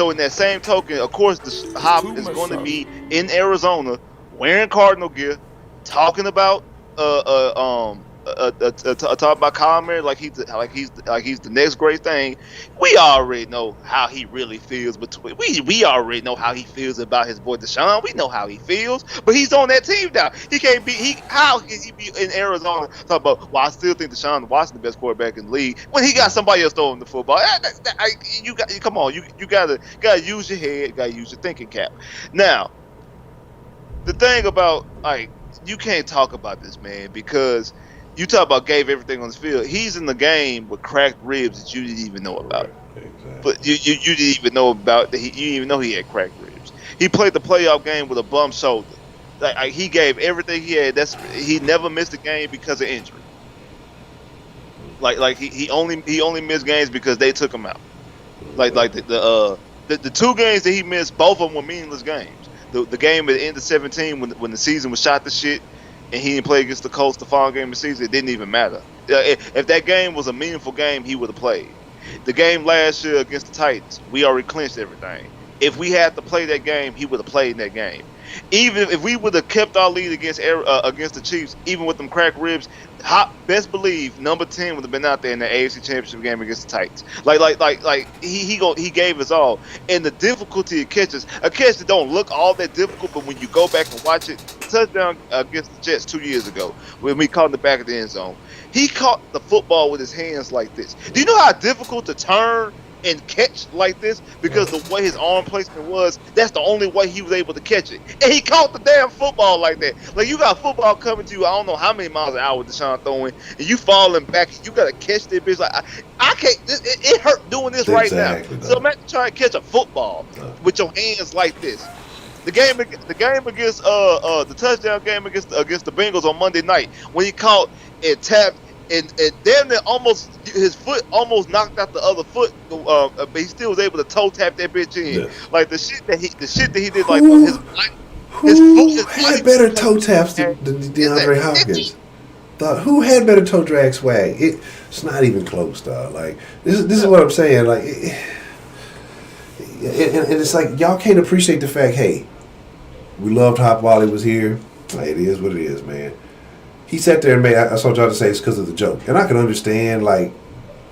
in that same token, of course, the Hop is going to be in Arizona wearing Cardinal gear, talking about talk about Kyler Murray like he's the next great thing. We already know how he really feels we already know how he feels about his boy Deshaun. We know how he feels, but he's on that team now. How can he be in Arizona talking about, well, I still think Deshaun Watson the best quarterback in the league when he got somebody else throwing the football? Come on, you gotta use your head, gotta use your thinking cap. Now, the thing about, like, you can't talk about this, man, because you talk about gave everything on the field. He's in the game with cracked ribs that you didn't even know about. Exactly. But you didn't even know about that. You didn't even know he had cracked ribs. He played the playoff game with a bum shoulder. Like, he gave everything he had. He never missed a game because of injury. Like he only missed games because they took him out. Like the two games that he missed, both of them were meaningless games. The game at the end of 2017 when the season was shot to shit and he didn't play against the Colts the final game of the season, it didn't even matter. If that game was a meaningful game, he would have played. The game last year against the Titans, we already clinched everything. If we had to play that game, he would have played in that game. Even if we would have kept our lead against the Chiefs, even with them cracked ribs, best believe number 10 would have been out there in the AFC Championship game against the Titans. He gave us all. And the difficulty of catches, a catch that don't look all that difficult, but when you go back and watch it, the touchdown against the Jets 2 years ago, when we caught in the back of the end zone, he caught the football with his hands like this. Do you know how difficult to turn and catch like this? Because the way his arm placement was, that's the only way he was able to catch it. And he caught the damn football like that. Like, you got football coming to you, I don't know how many miles an hour Deshaun throwing, and you falling back, and you got to catch that bitch. Like, I can't, it hurt doing this right now. So imagine trying to catch a football with your hands like this. The game against the touchdown game against the Bengals on Monday night, when he caught and tapped, and damn near his foot almost knocked out the other foot, but he still was able to toe tap that bitch in. Yes. Like the shit that he did, like his foot had better toe taps than DeAndre Hopkins. Who had better toe drag swag? It's not even close, dog. Like, this is what I'm saying. Like, and it's like, y'all can't appreciate the fact. Hey, we loved Hop while he was here. Like, it is what it is, man. He sat there and made. I saw y'all to say it's because of the joke, and I can understand, like,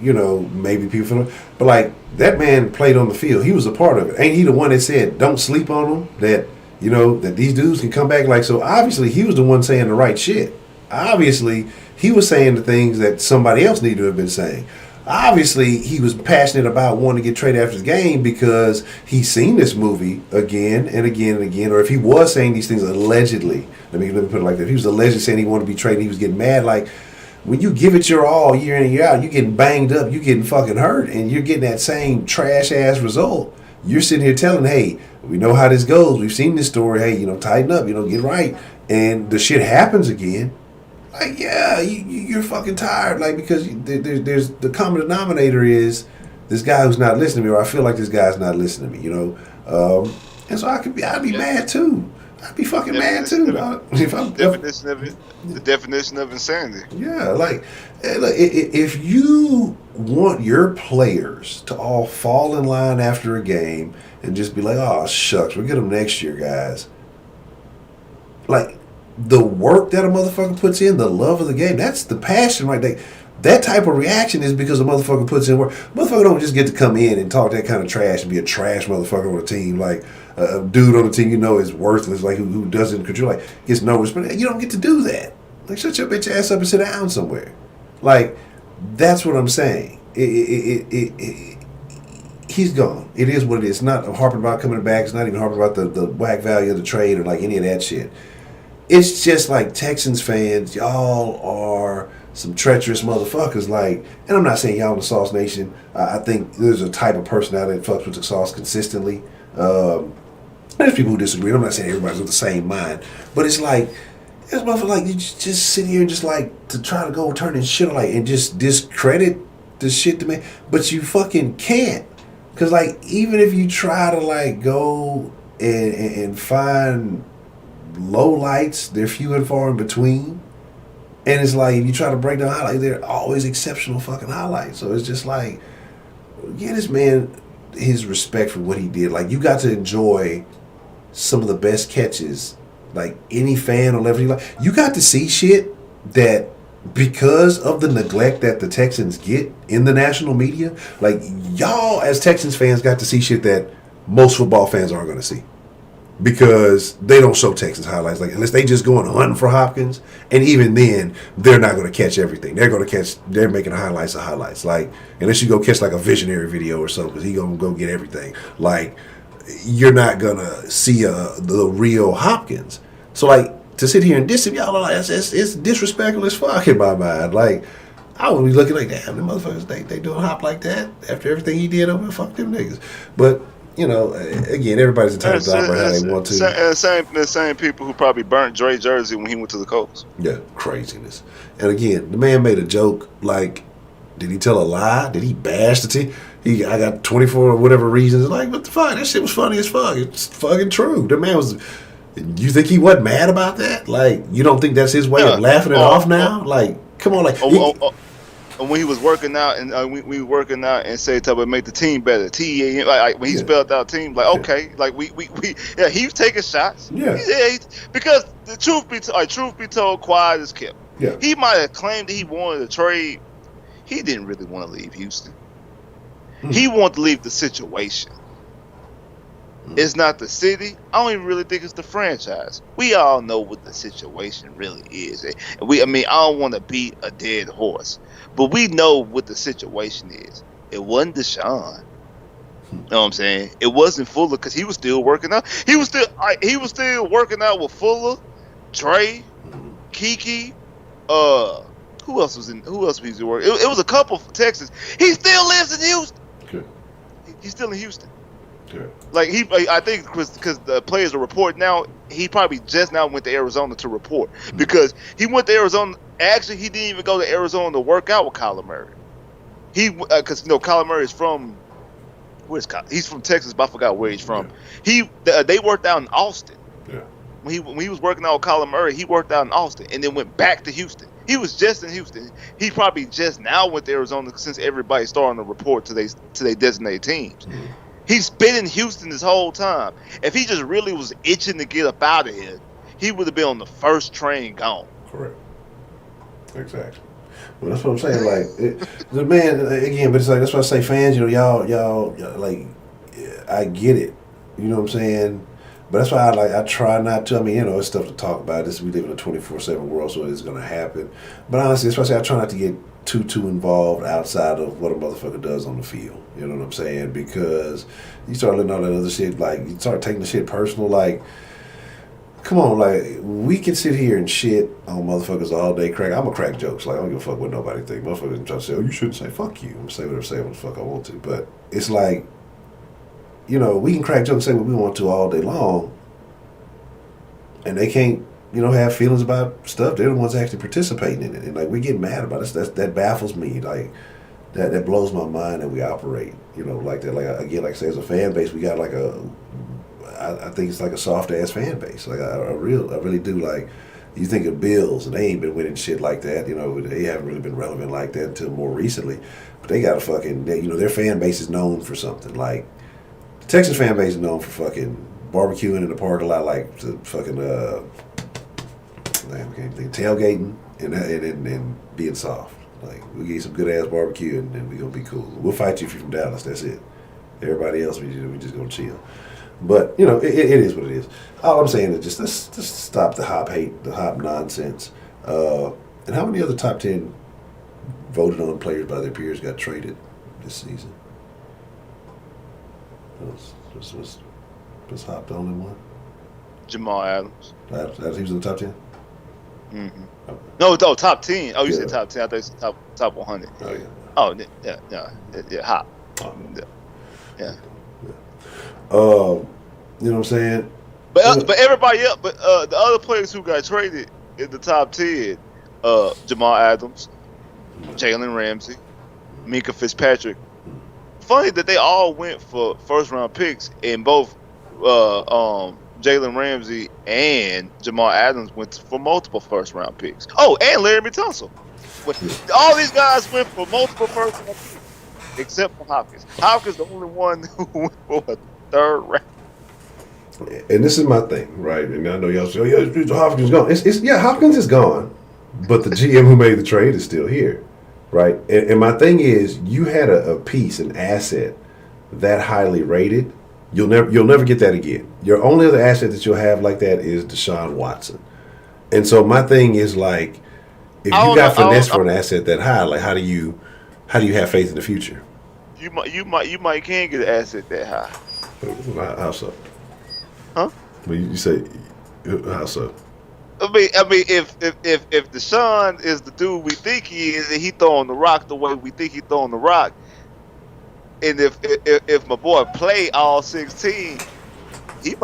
you know, maybe people feel, but like, that man played on the field. He was a part of it. Ain't he the one that said, "Don't sleep on them"? That, you know, that these dudes can come back. Like, so obviously he was the one saying the right shit. Obviously he was saying the things that somebody else needed to have been saying. Obviously he was passionate about wanting to get traded after the game because he's seen this movie again and again and again. Or if he was saying these things allegedly, let me put it like that. If he was allegedly saying he wanted to be traded, he was getting mad. Like, when you give it your all year in and year out, you're getting banged up, you're getting fucking hurt, and you're getting that same trash ass result. You're sitting here telling, hey, we know how this goes. We've seen this story. Hey, you know, tighten up, you know, get right. and the shit happens again, like, yeah, you're fucking tired, like, because there's the common denominator is this guy who's not listening to me, or I feel like this guy's not listening to me, and so I'd be mad too. I'd be fucking mad too. The definition of insanity. Yeah, like if you want your players to all fall in line after a game and just be like, oh shucks, we'll get them next year, guys. Like, the work that a motherfucker puts in, the love of the game, that's the passion right there. That type of reaction is because a motherfucker puts in work. Motherfucker don't just get to come in and talk that kind of trash and be a trash motherfucker on the team. Like, a dude on the team is worthless, like who doesn't control, like, gets no respect. You don't get to do that. Like, shut your bitch ass up and sit down somewhere. Like, that's what I'm saying. He's gone. It is what it is. It's not harping about coming back. It's not even harping about the whack value of the trade or like any of that shit. It's just like Texans fans, y'all are some treacherous motherfuckers. Like, and I'm not saying y'all in the Sauce Nation. I think there's a type of personality that fucks with the Sauce consistently. There's people who disagree. I'm not saying everybody's with the same mind, but it's like, it's motherfucker, like, you just sit here and just like to try to go turn and shit like and just discredit the shit to me, but you fucking can't, because like even if you try to like go and find low lights, they're few and far in between, and it's like if you try to break down highlights, they're always exceptional fucking highlights. So it's just like, give this man his respect for what he did. Like, you got to enjoy some of the best catches, like any fan will ever. You got to see shit that, because of the neglect that the Texans get in the national media, like, y'all as Texans fans got to see shit that most football fans aren't going to see, because they don't show Texans highlights, like, unless they just going hunting for Hopkins, and even then they're not going to catch everything. They're making highlights of highlights, like, unless you go catch like a visionary video or something, because he gonna go get everything. Like, you're not gonna see the real Hopkins. So like, to sit here and diss him, y'all are like, it's disrespectful as fuck in my mind. Like, I would be looking like, damn, them motherfuckers, they doing Hop like that after everything he did over, fuck them niggas. But, again, everybody's entitled to operate how they want to. The same people who probably burnt Dre jersey when he went to the Colts. Yeah, craziness. And again, the man made a joke. Like, did he tell a lie? Did he bash the team? I got 24 or whatever reasons. Like, what the fuck? That shit was funny as fuck. It's fucking true. The man was. You think he wasn't mad about that? Like, you don't think that's his way of laughing it off now? Like, come on, like. When he was working out and we working out and say to make the team better, TEAM, like when he spelled out team, like, okay, like we he was taking shots, because the truth be told, quiet is kept. Yeah. He might have claimed that he wanted to trade. He didn't really want to leave Houston. He wanted to leave the situation. It's not the city. I don't even really think it's the franchise. We all know what the situation really is. And I don't want to beat a dead horse, but we know what the situation is. It wasn't Deshaun. You know what I'm saying? It wasn't Fuller, because he was still working out. He was still working out with Fuller, Dre, Kiki. Who else was he working? It was a couple of Texans. He still lives in Houston. Okay. He's still in Houston. Okay. Like, I think because the players are reporting now, he probably just now went to Arizona to report, because he went to Arizona. Actually, he didn't even go to Arizona to work out with Kyler Murray. Because Kyler Murray is from, where's Kyler? He's from Texas, but I forgot where he's from. Yeah. They worked out in Austin. Yeah. When he was working out with Kyler Murray, he worked out in Austin and then went back to Houston. He was just in Houston. He probably just now went to Arizona, since everybody's starting to report to their designated teams. Mm-hmm. He's been in Houston this whole time. If he just really was itching to get up out of here, he would have been on the first train gone. Correct. Exactly. Well, that's what I'm saying. Like, the man, again, but it's like, that's why I say, fans, y'all, like, I get it. You know what I'm saying? But that's why I try not to. I mean, it's stuff to talk about. We live in a 24/7 world, so it's going to happen. But honestly, that's why I say I try not to get too involved outside of what a motherfucker does on the field. You know what I'm saying? Because you start letting all that other shit, like, you start taking the shit personal. Like, come on, like, we can sit here and shit on motherfuckers all day. I'm gonna crack jokes. Like, I don't give a fuck what nobody think. Motherfuckers try to say, oh, you shouldn't say fuck you. I'm gonna say whatever the fuck I want to. But it's like, we can crack jokes and say what we want to all day long, and they can't have feelings about stuff. They're the ones actually participating in it, and like we get mad about it. That baffles me. Like that blows my mind that we operate, like that. Like again, like I say, as a fan base, we got like I think it's like a soft ass fan base. Like I really do. Like you think of Bills, and they ain't been winning shit like that. They haven't really been relevant like that until more recently. But they got a fucking, their fan base is known for something. Like the Texas fan base is known for fucking barbecuing in the parking lot, like the fucking tailgating and being soft. Like we get some good ass barbecue and we gonna be cool. We'll fight you if you're from Dallas. That's it. Everybody else, we just gonna chill. But it is what it is. All I'm saying is just stop the hop hate, the hop nonsense. And how many other top 10 voted on players by their peers got traded this season? Was Hop the only one? Jamal Adams. He was in the top 10? Mm-hmm. No, top 10. Oh, you said top 10. I thought you said top 100. Oh, yeah. Oh, yeah, Hop. Yeah. You know what I'm saying? But everybody else, the other players who got traded in the top 10, Jamal Adams, Jalen Ramsey, Minka Fitzpatrick. Funny that they all went for first round picks, and both Jalen Ramsey and Jamal Adams went for multiple first round picks. Oh, and Larry Tunsil. All these guys went for multiple first round picks, except for Hopkins. Hopkins the only one who went for a third round. And this is my thing, right? And I know y'all say, Hopkins is gone. Hopkins is gone, but the GM who made the trade is still here, right? And my thing is, you had a piece, an asset that highly rated. You'll never get that again. Your only other asset that you'll have like that is Deshaun Watson. And so my thing is like, if you got finesse for an asset that high, like how do you have faith in the future? You might can get an asset that high. How so? Huh? Well, you say how so? I mean, if Deshaun is the dude we think he is, and he throwing the rock the way we think he throwing the rock, and if my boy play all 16, he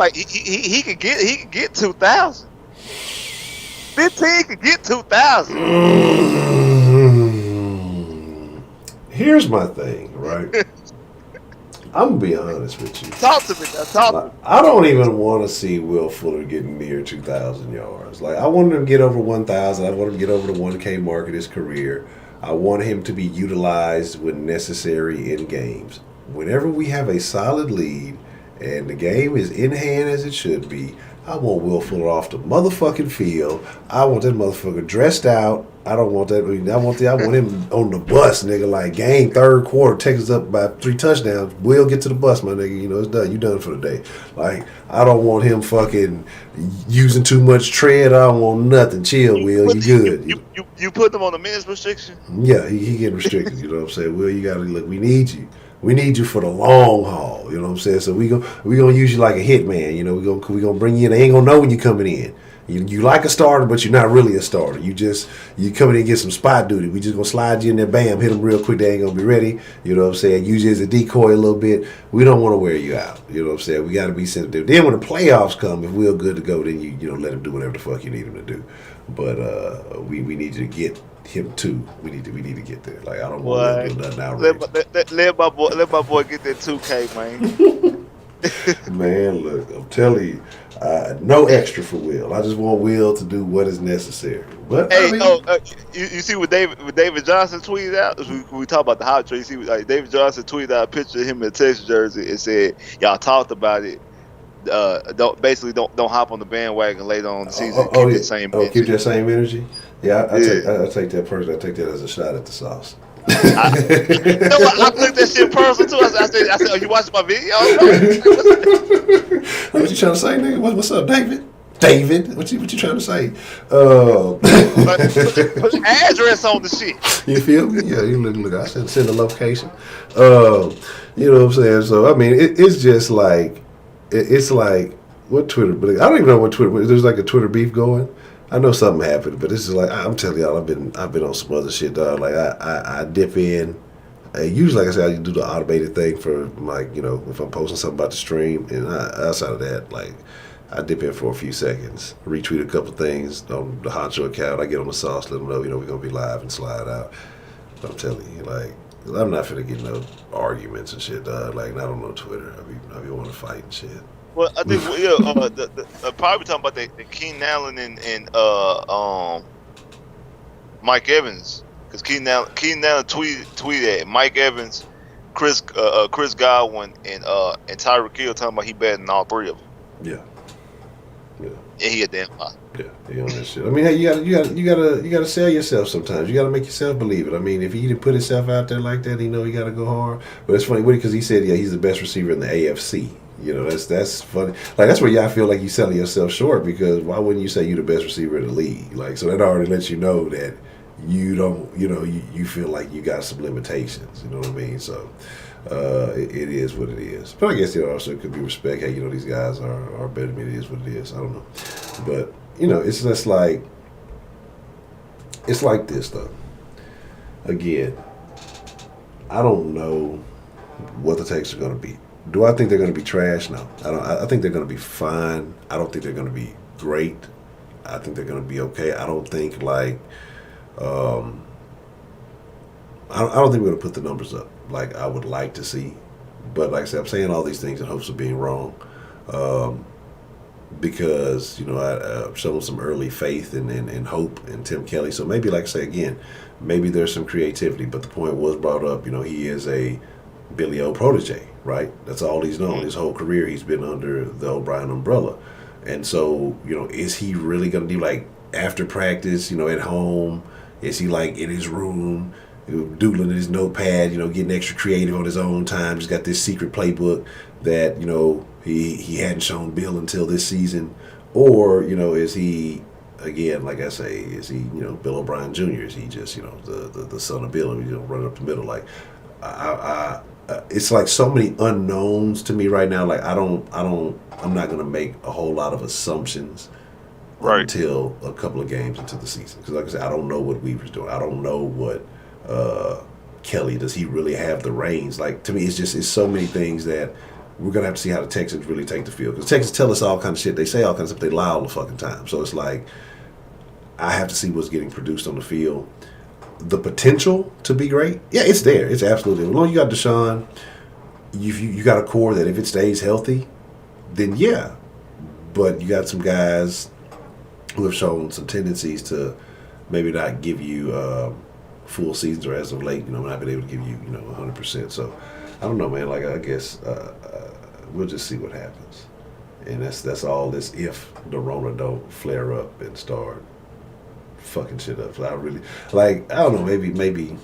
could get 2,000. 15 could get 2,000. Here's my thing, right? I'm gonna be honest with you. Talk to me now. I don't even want to see Will Fuller getting near 2,000 yards. Like I want him to get over 1,000. I want him to get over the 1K mark in his career. I want him to be utilized when necessary in games. Whenever we have a solid lead and the game is in hand as it should be, I want Will Fuller off the motherfucking field. I want that motherfucker dressed out. I don't want that. I want him on the bus, nigga. Like game third quarter, Texas up by 3 touchdowns. Will get to the bus, my nigga. It's done. You done for the day. Like I don't want him fucking using too much tread. I don't want nothing. Chill, Will. You good? You put them on the minutes restriction? Yeah, he getting restricted. You know what I'm saying? Will, you gotta look. We need you. We need you for the long haul. You know what I'm saying? So we gonna use you like a hitman. We gonna bring you in. They ain't gonna know when you coming in. You like a starter, but you're not really a starter. You coming in and get some spot duty. We just gonna slide you in there, bam, hit them real quick. They ain't gonna be ready. You know what I'm saying? Use you as a decoy a little bit. We don't want to wear you out. You know what I'm saying? We got to be sensitive. Then when the playoffs come, if we're good to go, then you let him do whatever the fuck you need him to do. But we need you to get him too. We need to get there. Like I don't want to do nothing outrageous. Let my boy get that 2K, man. Man, look, I'm telling you, no extra for Will. I just want Will to do what is necessary. But hey, you see what David Johnson tweeted out? We talk about the hot trade. You see, David Johnson tweeted out a picture of him in a Texas jersey and said, "Y'all talked about it. Don't hop on the bandwagon later on the season. Keep the same energy." Keep that same energy. Yeah, I take that person. I take that as a shot at the sauce. I took that shit personal too. I said, "Oh, you watching my video?" What you trying to say, nigga? What's up, David? David, what you trying to say? Put your address on the shit. You feel me? Yeah, you look. I send the location. You know what I'm saying? So I mean, it's just like it's like what Twitter. But I don't even know what Twitter. There's like a Twitter beef going. I know something happened, but this is like I'm telling y'all, I've been on some other shit, dog. Like I dip in. Usually, like I said, I do the automated thing for like if I'm posting something about the stream, and outside of that, like I dip in for a few seconds, retweet a couple things on the Honcho account. I get on the sauce, let them know, we're gonna be live and slide out. But I'm telling you, like, I'm not finna get no arguments and shit, dog. Like, not on no Twitter. I be wanting to fight and shit. Well, I think probably talking about the Keenan Allen and Mike Evans, because Keenan Allen tweeted at Mike Evans, Chris Godwin, and Tyreek Hill talking about he better than all three of them. Yeah. And he a damn lie. Yeah, he on that shit. I mean, hey, you gotta sell yourself sometimes. You gotta make yourself believe it. I mean, if he didn't put himself out there like that, he gotta go hard. But it's funny because he said, he's the best receiver in the AFC. That's funny. Like, that's where y'all feel like you're selling yourself short, because why wouldn't you say you're the best receiver in the league? Like, so that already lets you know that you don't, you feel like you got some limitations. You know what I mean? So it is what it is. But I guess also could be respect. Hey, these guys are better than me. It is what it is. I don't know. But, it's just like, it's like this, though. Again, I don't know what the takes are going to be. Do I think they're going to be trash? No. I think they're going to be fine. I don't think they're going to be great. I think they're going to be okay. I don't think, like, I don't think we're going to put the numbers up like I would like to see. But like I said, I'm saying all these things in hopes of being wrong. Because, I've shown some early faith and hope in Tim Kelly. So maybe, like I say again, maybe there's some creativity. But the point was brought up, he is a Billy O protege, right? That's all he's known. His whole career he's been under the O'Brien umbrella. And so, is he really going to do, like, after practice, at home? Is he, like, in his room, doodling in his notepad, getting extra creative on his own time? He's got this secret playbook that, he hadn't shown Bill until this season. Or, is he, again, like I say, is he, Bill O'Brien Jr.? Is he just, the son of Bill, running up the middle? Like, it's like so many unknowns to me right now. Like, I'm not going to make a whole lot of assumptions until a couple of games into the season. Because like I said, I don't know what Weaver's doing. I don't know what Kelly, does he really have the reins? Like, to me, it's so many things that we're going to have to see how the Texans really take the field. Because Texans tell us all kinds of shit. They say all kinds of stuff. They lie all the fucking time. So it's like, I have to see what's getting produced on the field. The potential to be great, yeah, it's there. It's absolutely there. As long as you got Deshaun, you got a core that if it stays healthy, then yeah. But you got some guys who have shown some tendencies to maybe not give you full seasons, or as of late, not been able to give you, 100%. So I don't know, man. Like, I guess we'll just see what happens. And that's all this if the Rona don't flare up and start fucking shit up. So I really, like, I don't know, maybe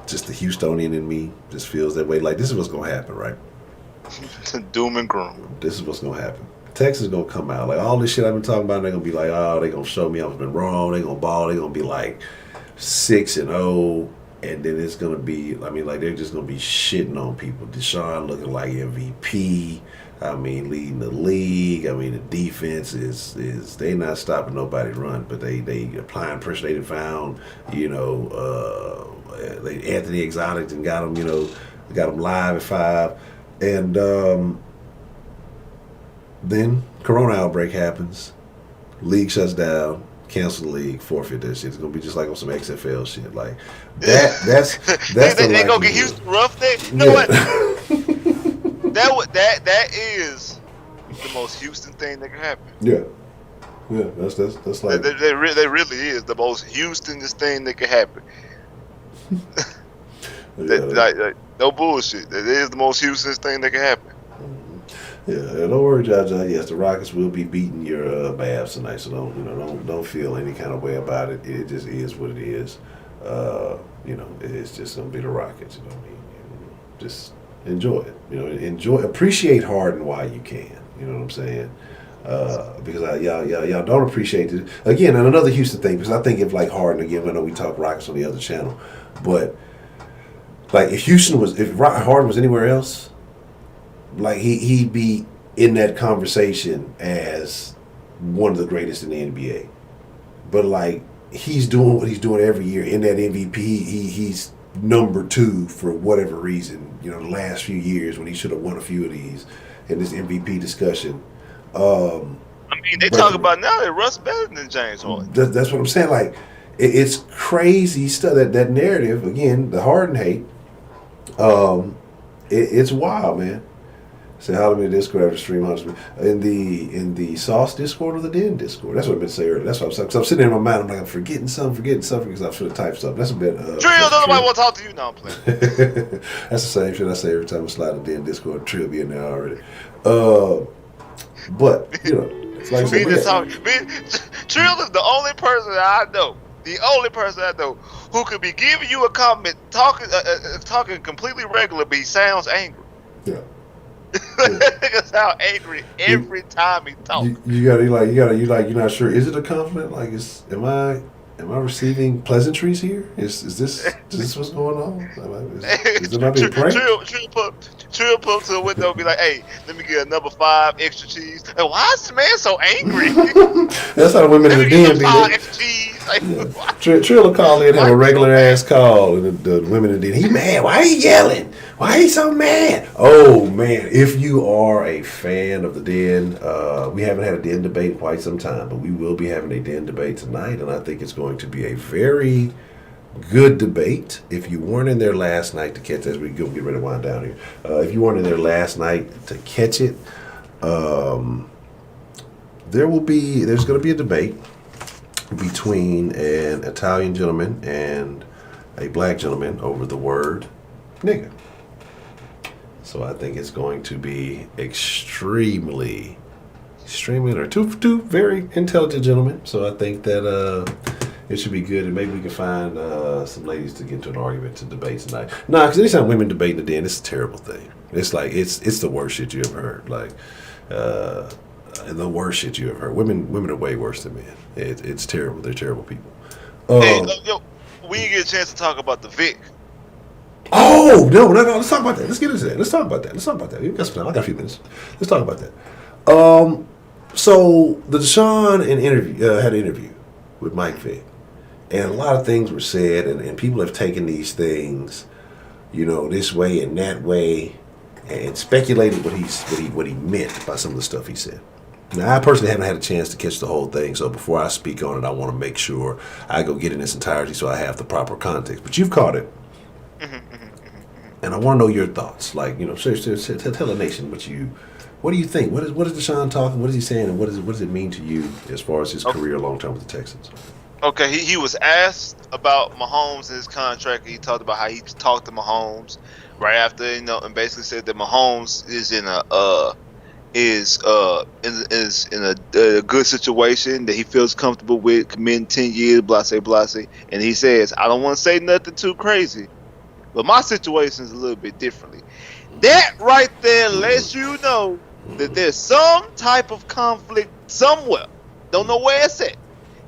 just the Houstonian in me just feels that way. Like, this is what's gonna happen, right? Doom and gloom. This is what's gonna happen. Texas is gonna come out. Like, all this shit I've been talking about, they're gonna be like, oh, they're gonna show me I've been wrong. They're gonna ball. They're gonna be like 6-0. And then it's gonna be, I mean, like, they're just gonna be shitting on people. Deshaun looking like MVP. I mean, leading the league. I mean, the defense is they not stopping nobody run, but they applying pressure. They found, they Anthony Exotic and got them live at 5, and then Corona outbreak happens, league shuts down, cancel the league, forfeit that shit. It's gonna be just like on some XFL shit, like that. That's they gonna get Houston rough there. You know what? That is the most Houston thing that can happen. Yeah, that's like that really is the most Houstonest thing that can happen. Like, no bullshit. That is the most Houstonest thing that can happen. Yeah, don't worry, Jaja. Yes, the Rockets will be beating your Mavs tonight, so don't feel any kind of way about it. It just is what it is. It's just gonna be the Rockets. You know what I mean? Just enjoy it. Appreciate Harden while you can. You know what I'm saying? Because y'all don't appreciate it. Again, and another Houston thing, because I think if like Harden, again, I know we talk Rockets on the other channel, but like if Harden was anywhere else, like he'd be in that conversation as one of the greatest in the NBA. But like he's doing what he's doing every year in that MVP. He's number 2 for whatever reason. The last few years when he should have won a few of these in this MVP discussion. mean, they talk about now that Russ better than James Harden. That's what I'm saying. Like, it's crazy stuff. That narrative again, the Harden hate. It's wild, man. Say how many Discord after stream in the Sauce Discord or the Den Discord. That's what I've been saying earlier. That's what I'm saying. Because I'm sitting there in my mind. I'm like, I'm forgetting something because I should have typed something. That's a bit. Trill, nobody want to talk to you now. I'm playing. That's the same shit I say every time I slide the Den Discord. Trill be in there already. But you know, like I said, Trill is the only person I know. The only person I know who could be giving you a comment, talking completely regular, but he sounds angry. Yeah. Nigga sound angry every time he talks. You're not sure. Is it a compliment? Like, am I receiving pleasantries here? Is this what's going on? Is it not being pranked? Trill pull up to the window and be like, "Hey, let me get a number 5 extra cheese." And why is the man so angry? That's how the women in the den be. Extra cheese. Like, Trill will call in and have a regular ass call, and the women in the den. He mad? Why he yelling? Why he so mad? Oh man! If you are a fan of the Den, we haven't had a Den debate in quite some time, but we will be having a Den debate tonight, and I think it's going to be a very good debate. If you weren't in there last night to catch, as we get ready to wind down here, if you weren't in there last night to catch it, there's going to be a debate between an Italian gentleman and a black gentleman over the word nigga. So I think it's going to be extremely two very intelligent gentlemen. So I think that it should be good, and maybe we can find some ladies to get into an argument to debate tonight. Nah, because anytime women debate in the den, it's a terrible thing. It's like it's the worst shit you ever heard. Like the worst shit you ever heard. Women are way worse than men. It's terrible. They're terrible people. Hey, we didn't get a chance to talk about the Vic. Oh no! Let's talk about that. Let's get into that. Let's talk about that. We got some time. I got a few minutes. Let's talk about that. So the Deshaun had an interview with Mike Vick, and a lot of things were said, and people have taken these things, this way and that way, and speculated what he meant by some of the stuff he said. Now, I personally haven't had a chance to catch the whole thing, so before I speak on it, I want to make sure I go get in its entirety so I have the proper context. But you've caught it. And I want to know your thoughts. Like, tell the nation what do you think? What is Deshaun talking? What is he saying? And what does it mean to you as far as his career long term with the Texans? Okay, he was asked about Mahomes and his contract. He talked about how he talked to Mahomes right after, and basically said that Mahomes is in a good situation that he feels comfortable with, committing 10 years, blase. And he says, I don't want to say nothing too crazy, but my situation is a little bit differently. That right there lets you know that there's some type of conflict somewhere. Don't know where it's at.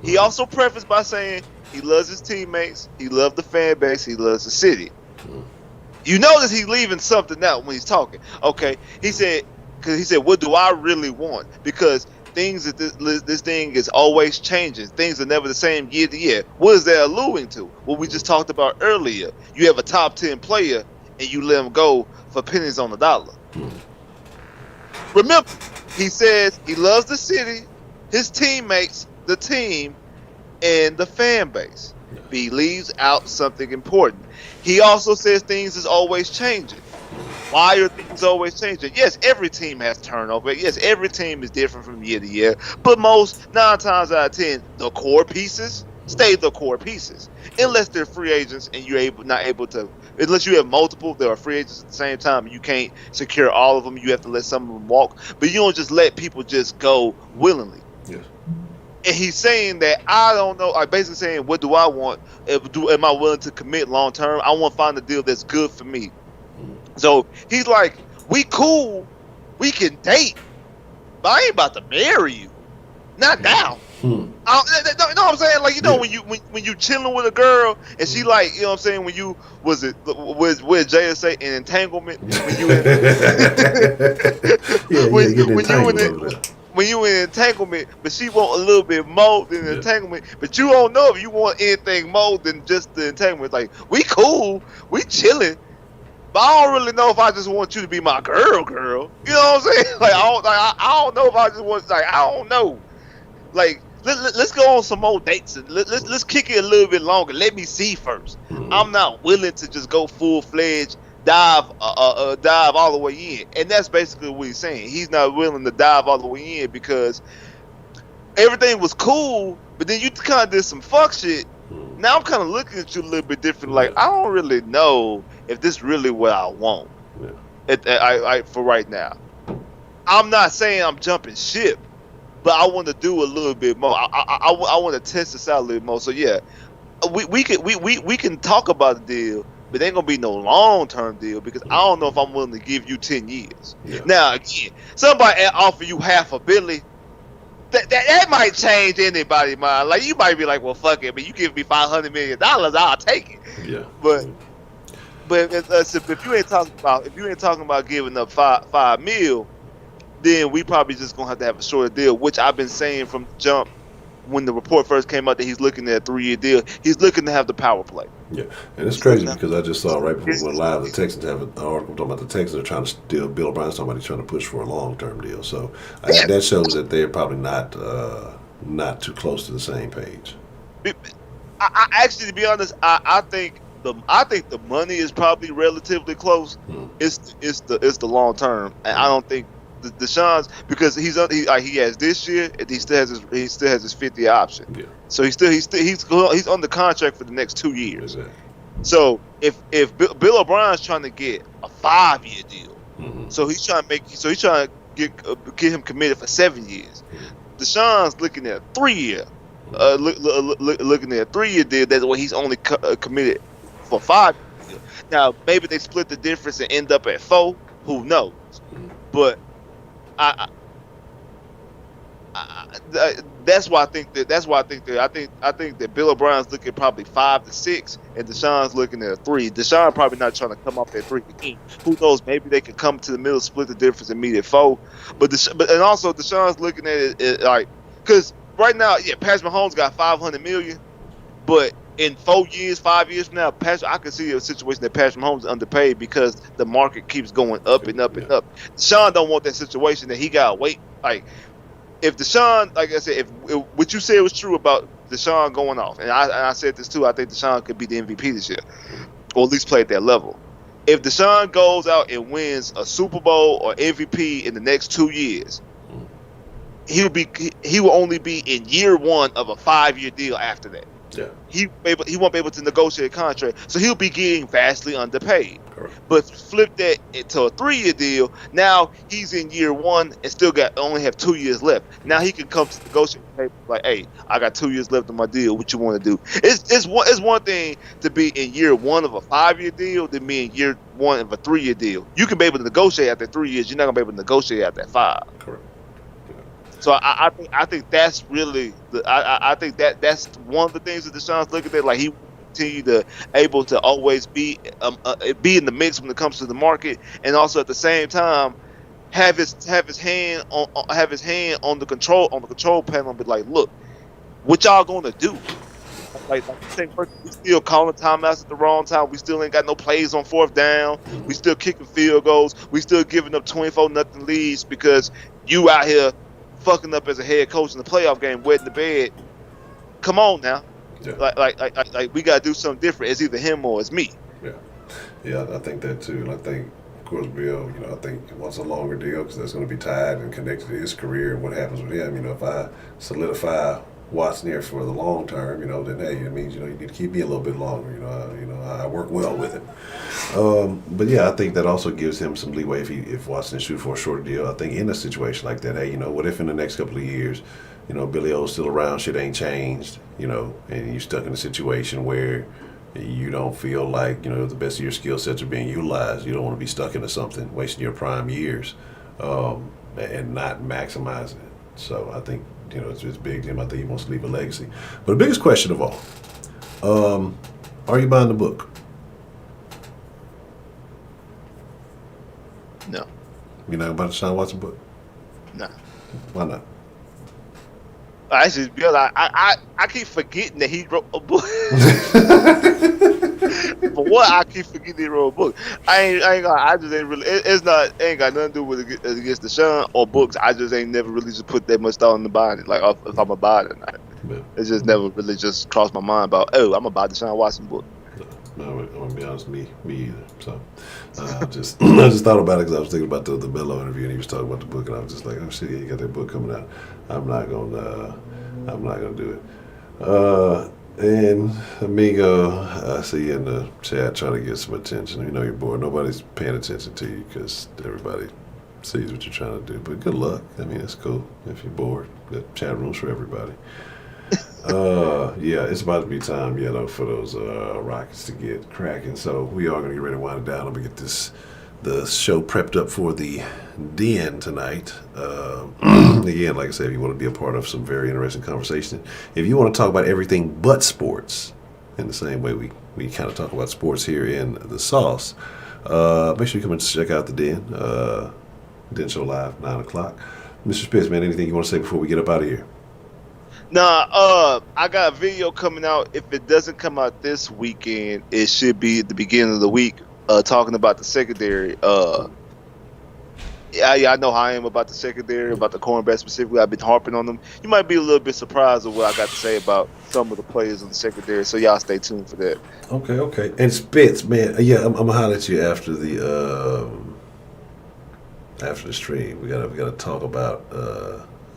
He also prefaced by saying he loves his teammates, he loves the fan base, he loves the city. You notice he's leaving something out when he's talking. Okay, he said, what do I really want? Because things this thing is always changing. Things are never the same year to year. What is that alluding to? What we just talked about earlier. You have a top 10 player and you let him go for pennies on the dollar. Remember, he says he loves the city, his teammates, the team, and the fan base. But he leaves out something important. He also says things is always changing. Why are things always changing? Yes, every team has turnover. Yes, every team is different from year to year. But most, 9 times out of 10, the core pieces stay the core pieces. Unless they're free agents and unless you have multiple, there are free agents at the same time. You can't secure all of them. You have to let some of them walk. But you don't just let people just go willingly. Yes. And he's saying that, I don't know, basically saying, what do I want? Am I willing to commit long term? I want to find a deal that's good for me. So he's like, we cool, we can date, but I ain't about to marry you. Not now. You know what I'm saying? Like, when you chilling with a girl and she like, you know what I'm saying, when you was it with Jay say an entanglement, when you when you in entanglement, but she want a little bit more than entanglement, but you don't know if you want anything more than just the entanglement. Like, we cool, we chilling, but I don't really know if I just want you to be my girl. You know what I'm saying? Like, I don't know if I just want, like, I don't know. Like let's go on some more dates and let's kick it a little bit longer. Let me see first. I'm not willing to just go full fledged dive all the way in, and that's basically what he's saying. He's not willing to dive all the way in because everything was cool, but then you kind of did some fuck shit. Now I'm kind of looking at you a little bit different. Like I don't really know if this really what I want. I for right now. I'm not saying I'm jumping ship, but I want to do a little bit more. I want to test this out a little more. So yeah, we can talk about the deal, but it ain't gonna be no long term deal because I don't know if I'm willing to give you 10 years. Yeah. Now again, somebody offer you $500 million. That might change anybody's mind. Like you might be like, well, fuck it, but you give me $500 million, I'll take it. Yeah. But if you ain't talking about giving up $5 million, then we probably just gonna have to have a shorter deal. Which I've been saying from the jump when the report first came out that he's looking at a 3-year deal. He's looking to have the power play. Yeah, and it's crazy because I just saw right before we went live, the Texans have an article talking about the Texans are trying to steal. Bill O'Brien's talking about he's trying to push for a long-term deal. So that shows that they're probably not too close to the same page. I actually, to be honest, I think the money is probably relatively close. It's the long term, and I don't think Deshaun's because he has this year and he still has his 50 option. Yeah. So he's under contract for the next 2 years. Exactly. So if Bill O'Brien's trying to get a 5-year deal, so he's trying to get him committed for 7 years. Deshaun's looking at a 3-year, looking at a 3-year deal. That's why he's only committed for 5 years. Now maybe they split the difference and end up at 4. Who knows? But that's why I think that Bill O'Brien's looking probably 5 to 6, and Deshaun's looking at a 3. Deshaun probably not trying to come up at 3 again. Who knows? Maybe they can come to the middle, split the difference, and meet at 4. But also Deshaun's looking at it like because right now, Patrick Mahomes got $500 million, but in 4 years, 5 years from now, I can see a situation that Patrick Mahomes is underpaid because the market keeps going up and up and up. Deshaun don't want that situation that he got to wait. Like, if Deshaun, like I said, if what you said was true about Deshaun going off, and I said this too, I think Deshaun could be the MVP this year, or at least play at that level. If Deshaun goes out and wins a Super Bowl or MVP in the next 2 years, he will only be in year 1 of a 5-year deal after that. Yeah. He won't be able to negotiate a contract, so he'll be getting vastly underpaid. Correct. But flip that to a 3-year deal. Now he's in year 1 and only have 2 years left. Now he can come to negotiate like, hey, I got 2 years left on my deal. What you want to do? It's one thing to be in year 1 of a 5-year deal than be in year 1 of a 3-year deal. You can be able to negotiate after 3 years. You're not gonna be able to negotiate after 5. Correct. So I think that's really I think that's one of the things that Deshaun's looking at. Like he continue to able to always be in the mix when it comes to the market, and also at the same time have his hand on the control panel and be like, look, what y'all gonna do? Like we still calling timeouts at the wrong time. We still ain't got no plays on 4th down. We still kicking field goals. We still giving up 24-0 leads because you out here fucking up as a head coach in the playoff game, wetting the bed. Come on now, like we gotta do something different. It's either him or it's me. Yeah, I think that too. And I think, of course, Bill, I think he wants a longer deal because that's going to be tied and connected to his career and what happens with him. If I solidify Watson here for the long term, then hey, it means you need to keep me a little bit longer. I work well with him. But yeah, I think that also gives him some leeway if Watson is shooting for a shorter deal. I think in a situation like that, hey, what if in the next couple of years, Billy O's still around, shit ain't changed, and you're stuck in a situation where you don't feel like the best of your skill sets are being utilized. You don't want to be stuck into something, wasting your prime years, and not maximizing it. So I think it's big to him. I think he wants to leave a legacy. But the biggest question of all, are you buying the book? No. You're not about to Deshaun Watson book? No. Why not? Actually, Bill, I keep forgetting that he wrote a book. For what, I keep forgetting they wrote a book. I just ain't really. Ain't got nothing to do with it against Deshaun or books. I just ain't never really just put that much thought in the body, like if I'm about it or not. It just never really just crossed my mind about, I'm about Deshaun Watson book. No, I'm gonna be honest, me either. So I just thought about it because I was thinking about the Bello interview and he was talking about the book and I was just like, oh shit, yeah, you got that book coming out. I'm not gonna do it. And Amigo, I see you in the chat trying to get some attention. You know you're bored. Nobody's paying attention to you because everybody sees what you're trying to do. But good luck. I mean, it's cool if you're bored. The chat room's for everybody. Yeah, it's about to be time, for those Rockets to get cracking. So we are gonna get ready to wind it down. I'm gonna get the show prepped up for the Den tonight. Again, like I said, if you want to be a part of some very interesting conversation, if you want to talk about everything but sports, in the same way we kind of talk about sports here in the Sauce, make sure you come and check out the Den. Den Show Live, 9 o'clock. Mr. Spitz, man, anything you want to say before we get up out of here? Nah, I got a video coming out. If it doesn't come out this weekend, it should be at the beginning of the week. Talking about the secondary. Yeah, I know how I am about the secondary, about the cornerback specifically. I've been harping on them. You might be a little bit surprised at what I got to say about some of the players in the secondary. So y'all stay tuned for that. Okay. And Spitz, man, yeah, I'm gonna holler at you after the stream. We gotta talk about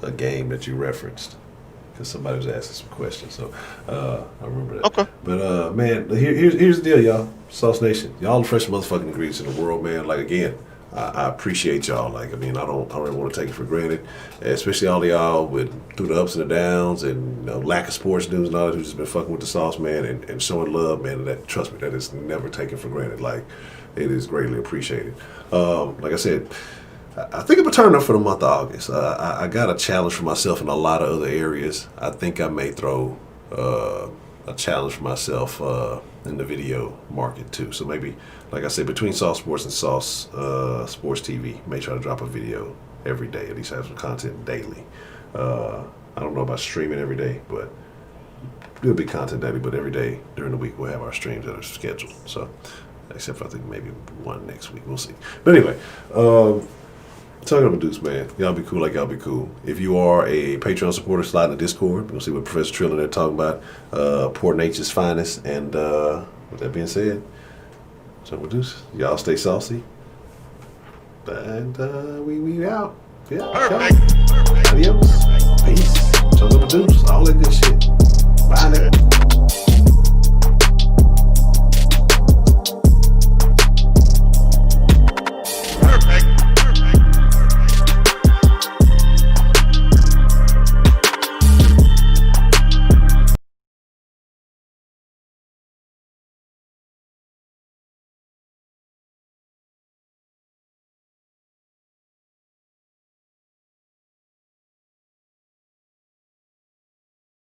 a game that you referenced. Because somebody was asking some questions, so I remember that. Okay. But man, here's the deal, y'all. Sauce Nation, y'all the freshest motherfucking ingredients in the world, man. Like again, I appreciate y'all. Like I mean, I don't really want to take it for granted, especially all of y'all through the ups and the downs and lack of sports news and all that who's just been fucking with the Sauce, man, and showing love, man. And that, trust me, that is never taken for granted. Like it is greatly appreciated. Like I said, I think I'm gonna turn up for the month of August. I got a challenge for myself in a lot of other areas. I think I may throw a challenge for myself in the video market too. So maybe, like I said, between Sauce Sports and Sauce Sports TV, may try to drop a video every day. At least have some content daily. I don't know about streaming every day, but it'll be content daily. But every day during the week we'll have our streams that are scheduled. So, except for I think maybe one next week. We'll see. But anyway. Talking about Deuce, man. Y'all be cool like y'all be cool. If you are a Patreon supporter, slide in the Discord. We'll see what Professor Trill and they're talking about. Port Nature's finest. And with that being said, so with Deuce, y'all stay saucy. And we out. Yeah. Perfect. Adios. Peace. Talking about Deuce. All that good shit. Bye now.